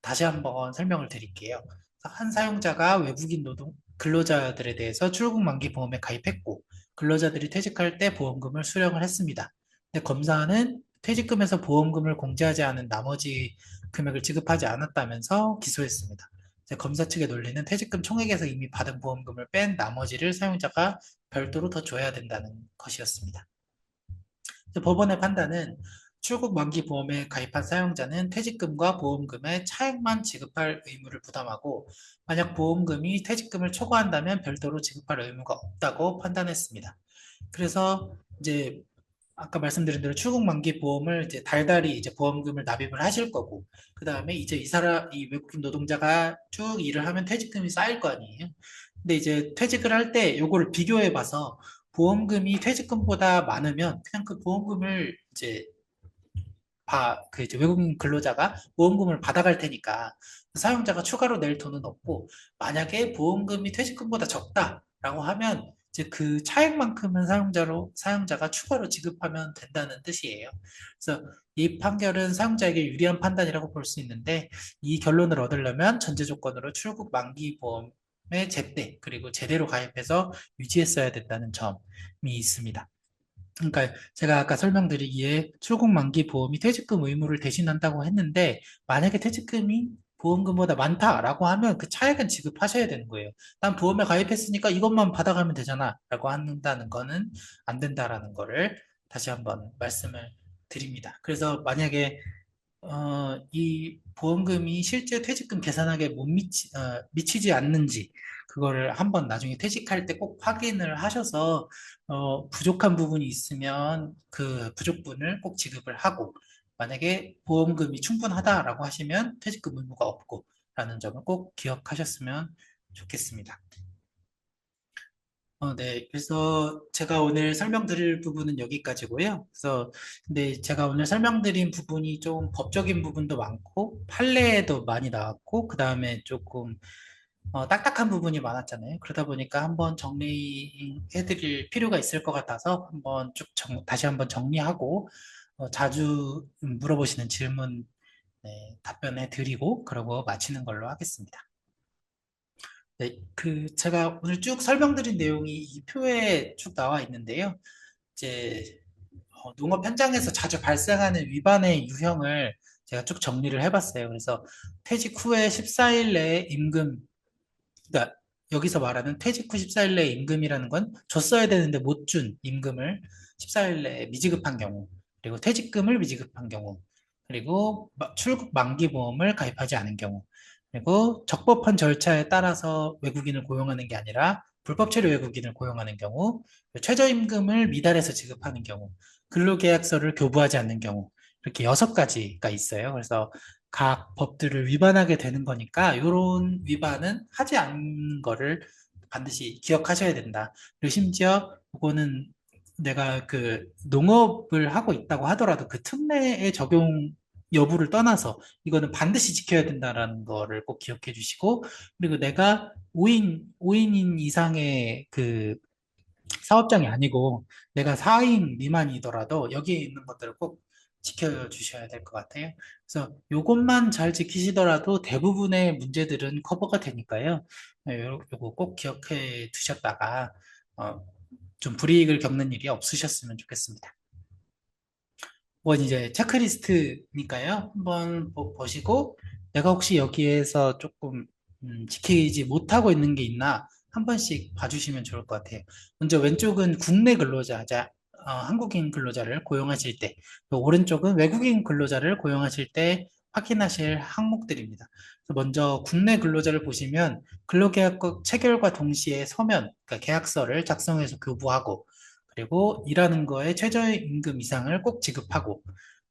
A: 다시 한번 설명을 드릴게요. 한 사용자가 외국인 노동 근로자들에 대해서 출국 만기 보험에 가입했고 근로자들이 퇴직할 때 보험금을 수령을 했습니다. 근데 검사는 퇴직금에서 보험금을 공제하지 않은 나머지 금액을 지급하지 않았다면서 기소했습니다. 검사 측의 논리는 퇴직금 총액에서 이미 받은 보험금을 뺀 나머지를 사용자가 별도로 더 줘야 된다는 것이었습니다. 법원의 판단은 출국 만기 보험에 가입한 사용자는 퇴직금과 보험금의 차액만 지급할 의무를 부담하고 만약 보험금이 퇴직금을 초과한다면 별도로 지급할 의무가 없다고 판단했습니다. 그래서 이제 아까 말씀드린 대로 출국 만기 보험을 이제 달달이 이제 보험금을 납입을 하실 거고, 그 다음에 이제 이 외국인 노동자가 쭉 일을 하면 퇴직금이 쌓일 거 아니에요. 근데 이제 퇴직을 할 때 요거를 비교해 봐서 보험금이 퇴직금보다 많으면 그냥 그 보험금을 이제 그 이제 외국인 근로자가 보험금을 받아갈 테니까 사용자가 추가로 낼 돈은 없고, 만약에 보험금이 퇴직금보다 적다라고 하면 이제 그 차액만큼은 사용자가 추가로 지급하면 된다는 뜻이에요. 그래서 이 판결은 사용자에게 유리한 판단이라고 볼 수 있는데, 이 결론을 얻으려면 전제 조건으로 출국 만기 보험의 제때 그리고 제대로 가입해서 유지했어야 된다는 점이 있습니다. 그러니까 제가 아까 설명드리기에 출국 만기 보험이 퇴직금 의무를 대신한다고 했는데, 만약에 퇴직금이 보험금보다 많다라고 하면 그 차액은 지급하셔야 되는 거예요. 난 보험에 가입했으니까 이것만 받아가면 되잖아 라고 한다는 거는 안 된다라는 거를 다시 한번 말씀을 드립니다. 그래서 만약에 이 보험금이 실제 퇴직금 계산하기에 못 미치지 않는지, 그거를 한번 나중에 퇴직할 때 꼭 확인을 하셔서, 부족한 부분이 있으면 그 부족분을 꼭 지급을 하고, 만약에 보험금이 충분하다라고 하시면 퇴직금 의무가 없고, 라는 점을 꼭 기억하셨으면 좋겠습니다. 네. 그래서 제가 오늘 설명드릴 부분은 여기까지고요. 그래서 근데 제가 오늘 설명드린 부분이 좀 법적인 부분도 많고 판례도 많이 나왔고 그 다음에 조금 딱딱한 부분이 많았잖아요. 그러다 보니까 한번 정리해드릴 필요가 있을 것 같아서 한번 다시 한번 정리하고 자주 물어보시는 질문, 네, 답변해 드리고 그러고 마치는 걸로 하겠습니다. 네, 제가 오늘 쭉 설명드린 내용이 이 표에 쭉 나와 있는데요. 이제, 농업 현장에서 자주 발생하는 위반의 유형을 제가 쭉 정리를 해봤어요. 그래서 퇴직 후에 14일 내에 그러니까 여기서 말하는 퇴직 후 14일 내에 임금이라는 건 줬어야 되는데 못 준 임금을 14일 내에 미지급한 경우, 그리고 퇴직금을 미지급한 경우, 그리고 출국 만기 보험을 가입하지 않은 경우, 그리고 적법한 절차에 따라서 외국인을 고용하는 게 아니라 불법 체류 외국인을 고용하는 경우, 최저임금을 미달해서 지급하는 경우, 근로계약서를 교부하지 않는 경우, 이렇게 6가지가 있어요. 그래서 각 법들을 위반하게 되는 거니까 이런 위반은 하지 않는 거를 반드시 기억하셔야 된다. 그리고 심지어 그거는 내가 그 농업을 하고 있다고 하더라도 그 특례의 적용 여부를 떠나서 이거는 반드시 지켜야 된다라는 거를 꼭 기억해 주시고, 그리고 내가 5인 이상의 그 사업장이 아니고 내가 4인 미만이더라도 여기에 있는 것들을 꼭 지켜주셔야 될 것 같아요. 그래서 요것만 잘 지키시더라도 대부분의 문제들은 커버가 되니까요. 요거 꼭 기억해 두셨다가 어, 좀 불이익을 겪는 일이 없으셨으면 좋겠습니다. 뭐 이제 체크리스트니까요. 한번 보시고 내가 혹시 여기에서 조금 지키지 못하고 있는 게 있나 한 번씩 봐주시면 좋을 것 같아요. 먼저 왼쪽은 국내 근로자, 한국인 근로자를 고용하실 때, 또 오른쪽은 외국인 근로자를 고용하실 때 확인하실 항목들입니다. 그래서 먼저 국내 근로자를 보시면 근로계약 체결과 동시에 그러니까 계약서를 작성해서 교부하고, 그리고 일하는 거에 최저임금 이상을 꼭 지급하고,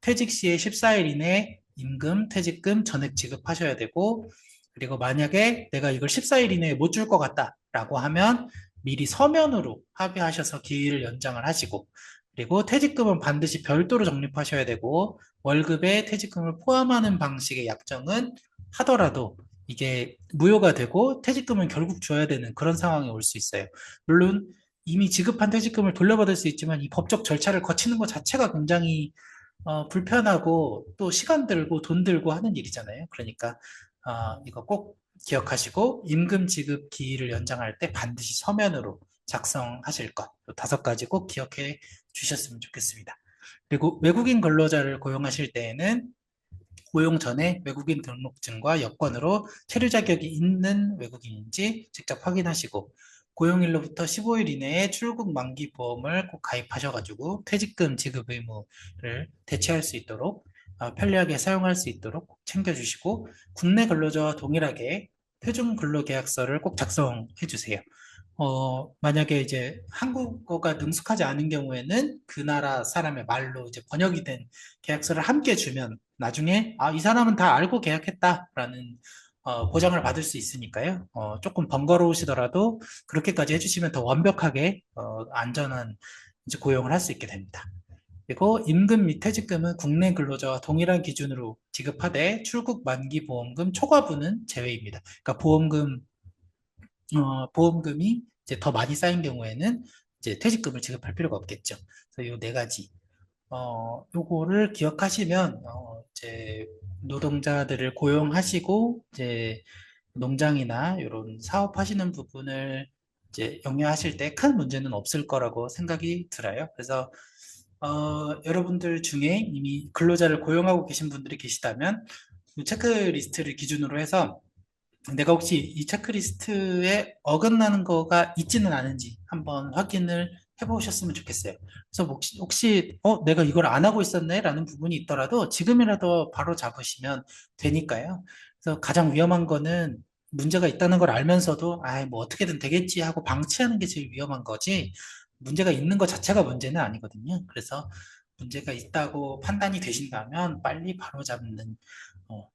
A: 퇴직 시에 14일 이내 임금, 퇴직금, 전액 지급하셔야 되고, 그리고 만약에 내가 이걸 14일 이내에 못 줄 것 같다라고 하면 미리 서면으로 합의하셔서 기일을 연장을 하시고, 그리고 퇴직금은 반드시 별도로 적립하셔야 되고, 월급에 퇴직금을 포함하는 방식의 약정은 하더라도 이게 무효가 되고 퇴직금은 결국 줘야 되는 그런 상황이 올 수 있어요. 물론 이미 지급한 퇴직금을 돌려받을 수 있지만 이 법적 절차를 거치는 것 자체가 굉장히 불편하고 또 시간 들고 돈 들고 하는 일이잖아요. 그러니까 이거 꼭 기억하시고 임금 지급 기일을 연장할 때 반드시 서면으로 작성하실 것, 5가지 꼭 기억해 주셨으면 좋겠습니다. 그리고 외국인 근로자를 고용하실 때에는 고용 전에 외국인 등록증과 여권으로 체류 자격이 있는 외국인인지 직접 확인하시고, 고용일로부터 15일 이내에 출국 만기 보험을 꼭 가입하셔가지고 퇴직금 지급 의무를 대체할 수 있도록 편리하게 사용할 수 있도록 꼭 챙겨주시고, 국내 근로자와 동일하게 표준 근로계약서를 꼭 작성해 주세요. 만약에 이제 한국어가 능숙하지 않은 경우에는 그 나라 사람의 말로 이제 번역이 된 계약서를 함께 주면 나중에, 이 사람은 다 알고 계약했다라는 보장을 받을 수 있으니까요. 조금 번거로우시더라도 그렇게까지 해주시면 더 완벽하게, 안전한 이제 고용을 할 수 있게 됩니다. 그리고 임금 및 퇴직금은 국내 근로자와 동일한 기준으로 지급하되 출국 만기 보험금 초과분은 제외입니다. 그러니까 보험금이 이제 더 많이 쌓인 경우에는 이제 퇴직금을 지급할 필요가 없겠죠. 그래서 요 네 가지, 요거를 기억하시면, 이제 노동자들을 고용하시고, 이제 농장이나 이런 사업하시는 부분을 이제 영위하실 때 큰 문제는 없을 거라고 생각이 들어요. 그래서, 여러분들 중에 이미 근로자를 고용하고 계신 분들이 계시다면, 이 체크리스트를 기준으로 해서 내가 혹시 이 체크리스트에 어긋나는 거가 있지는 않은지 한번 확인을 해보셨으면 좋겠어요. 그래서 혹시 내가 이걸 안 하고 있었네? 라는 부분이 있더라도 지금이라도 바로 잡으시면 되니까요. 그래서 가장 위험한 거는 문제가 있다는 걸 알면서도 뭐 어떻게든 되겠지 하고 방치하는 게 제일 위험한 거지, 문제가 있는 것 자체가 문제는 아니거든요. 그래서 문제가 있다고 판단이 되신다면 빨리 어,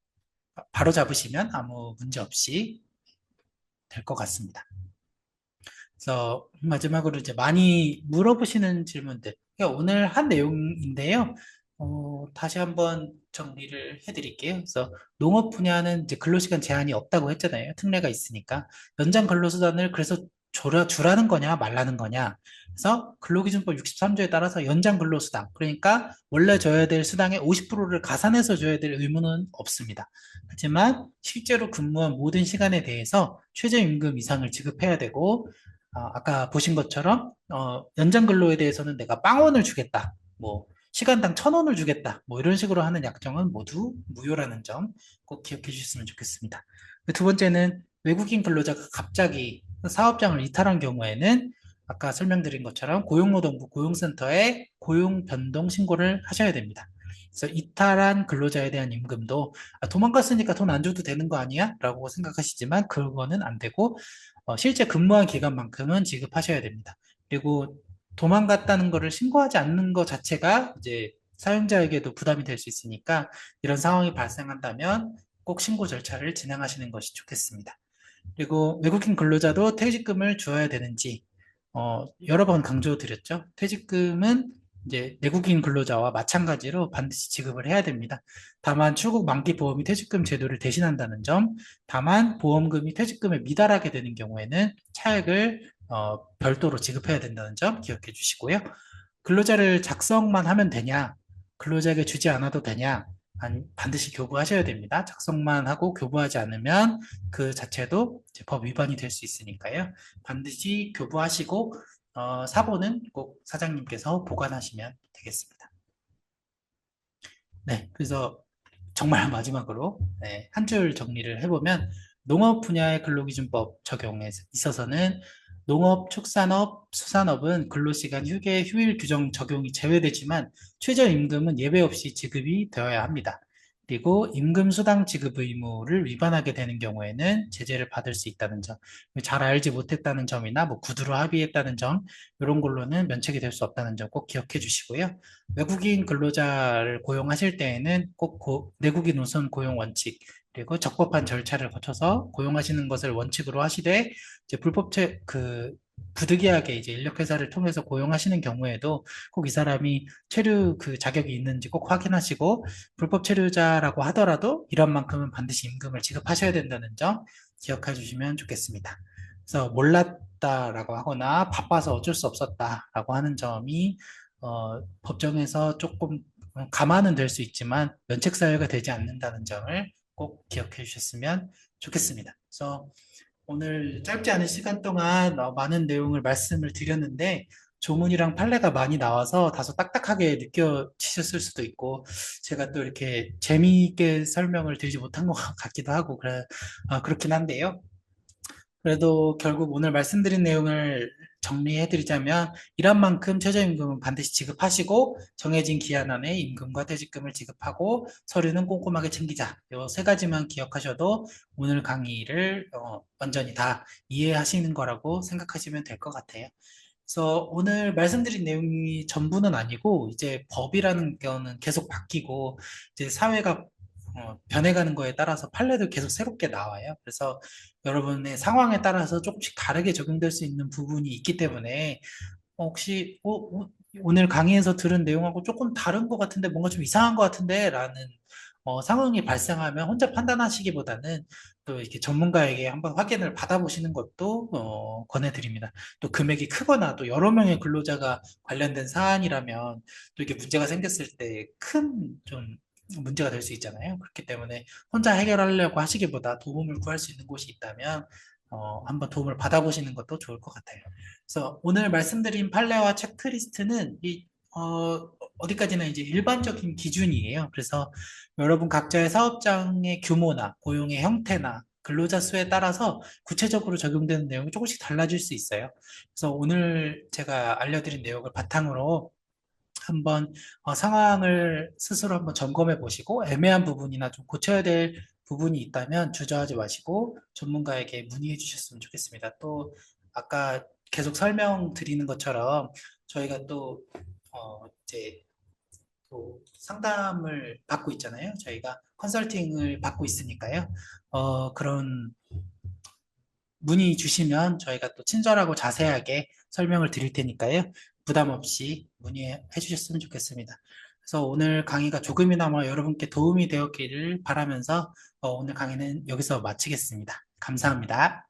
A: 바로 잡으시면 아무 문제 없이 될 것 같습니다. 그래서 마지막으로 이제 많이 물어보시는 질문들. 그러니까 오늘 한 내용인데요. 다시 한번 정리를 해드릴게요. 그래서 농업 분야는 이제 근로시간 제한이 없다고 했잖아요. 특례가 있으니까. 연장 근로수단을 그래서 주라는 거냐, 말라는 거냐. 그래서 근로기준법 63조에 따라서 연장 근로수당. 그러니까 원래 줘야 될 수당의 50%를 가산해서 줘야 될 의무는 없습니다. 하지만 실제로 근무한 모든 시간에 대해서 최저임금 이상을 지급해야 되고, 아까 보신 것처럼 연장 근로에 대해서는 내가 빵원을 주겠다, 뭐 시간당 1,000원을 주겠다, 뭐 이런 식으로 하는 약정은 모두 무효라는 점 꼭 기억해 주셨으면 좋겠습니다. 두 번째는 외국인 근로자가 갑자기 사업장을 이탈한 경우에는 아까 설명드린 것처럼 고용노동부 고용센터에 고용 변동 신고를 하셔야 됩니다. 그래서 이탈한 근로자에 대한 임금도 도망갔으니까 돈 안 줘도 되는 거 아니야? 라고 생각하시지만 그거는 안 되고, 실제 근무한 기간만큼은 지급하셔야 됩니다. 그리고 도망갔다는 것을 신고하지 않는 것 자체가 이제 사용자에게도 부담이 될 수 있으니까 이런 상황이 발생한다면 꼭 신고 절차를 진행하시는 것이 좋겠습니다. 그리고 외국인 근로자도 퇴직금을 주어야 되는지, 여러 번 강조드렸죠. 퇴직금은 이제 내국인 근로자와 마찬가지로 반드시 지급을 해야 됩니다. 다만 출국 만기 보험이 퇴직금 제도를 대신한다는 점, 다만 보험금이 퇴직금에 미달하게 되는 경우에는 차액을 별도로 지급해야 된다는 점 기억해 주시고요. 근로자를 작성만 하면 되냐? 근로자에게 주지 않아도 되냐? 아니, 반드시 교부하셔야 됩니다. 작성만 하고 교부하지 않으면 그 자체도 이제 법 위반이 될 수 있으니까요. 반드시 교부하시고, 사본은 꼭 사장님께서 보관하시면 되겠습니다. 네, 그래서 정말 마지막으로 네, 한 줄 정리를 해보면, 농업 분야의 근로기준법 적용에 있어서는 농업, 축산업, 수산업은 근로시간, 휴게, 휴일 규정 적용이 제외되지만 최저임금은 예외 없이 지급이 되어야 합니다. 그리고 임금 수당 지급 의무를 위반하게 되는 경우에는 제재를 받을 수 있다는 점, 잘 알지 못했다는 점이나 뭐 구두로 합의했다는 점, 이런 걸로는 면책이 될 수 없다는 점 꼭 기억해 주시고요. 외국인 근로자를 고용하실 때에는 꼭 내국인 우선 고용 원칙, 그리고 적법한 절차를 거쳐서 고용하시는 것을 원칙으로 하시되, 이제 부득이하게 이제 인력회사를 통해서 고용하시는 경우에도 꼭 이 사람이 체류 그 자격이 있는지 꼭 확인하시고, 불법 체류자라고 하더라도 이런 만큼은 반드시 임금을 지급하셔야 된다는 점 기억해 주시면 좋겠습니다. 그래서 몰랐다라고 하거나 바빠서 어쩔 수 없었다라고 하는 점이 법정에서 조금 감안은 될 수 있지만 면책 사유가 되지 않는다는 점을 꼭 기억해 주셨으면 좋겠습니다. 그래서 오늘 짧지 않은 시간 동안 많은 내용을 말씀을 드렸는데, 조문이랑 판례가 많이 나와서 다소 딱딱하게 느껴지셨을 수도 있고, 제가 또 이렇게 재미있게 설명을 드리지 못한 것 같기도 하고, 그렇긴 한데요. 그래도 결국 오늘 말씀드린 내용을 정리해드리자면, 일한 만큼 최저임금은 반드시 지급하시고, 정해진 기한 안에 임금과 퇴직금을 지급하고, 서류는 꼼꼼하게 챙기자. 이 세 가지만 기억하셔도 오늘 강의를 완전히 다 이해하시는 거라고 생각하시면 될 것 같아요. 그래서 오늘 말씀드린 내용이 전부는 아니고, 이제 법이라는 거는 계속 바뀌고, 이제 사회가 변해가는 거에 따라서 판례도 계속 새롭게 나와요. 그래서 여러분의 상황에 따라서 조금씩 다르게 적용될 수 있는 부분이 있기 때문에 혹시 오늘 강의에서 들은 내용하고 조금 다른 것 같은데 뭔가 좀 이상한 것 같은데 라는 상황이 발생하면 혼자 판단하시기보다는 또 이렇게 전문가에게 한번 확인을 받아보시는 것도 권해드립니다. 또 금액이 크거나 또 여러 명의 근로자가 관련된 사안이라면 또 이게 문제가 생겼을 때 큰 좀 문제가 될 수 있잖아요. 그렇기 때문에 혼자 해결하려고 하시기보다 도움을 구할 수 있는 곳이 있다면 한번 도움을 받아보시는 것도 좋을 것 같아요. 그래서 오늘 말씀드린 판례와 체크리스트는 어디까지나 이제 일반적인 기준이에요. 그래서 여러분 각자의 사업장의 규모나 고용의 형태나 근로자 수에 따라서 구체적으로 적용되는 내용이 조금씩 달라질 수 있어요. 그래서 오늘 제가 알려드린 내용을 바탕으로 한번 상황을 스스로 한번 점검해 보시고 애매한 부분이나 좀 고쳐야 될 부분이 있다면 주저하지 마시고 전문가에게 문의해 주셨으면 좋겠습니다. 또 아까 계속 설명드리는 것처럼 저희가 또 이제 또 상담을 받고 있잖아요. 저희가 컨설팅을 받고 있으니까요. 그런 문의 주시면 저희가 또 친절하고 자세하게 설명을 드릴 테니까요. 부담 없이 문의해 주셨으면 좋겠습니다. 그래서 오늘 강의가 조금이나마 여러분께 도움이 되었기를 바라면서 오늘 강의는 여기서 마치겠습니다. 감사합니다.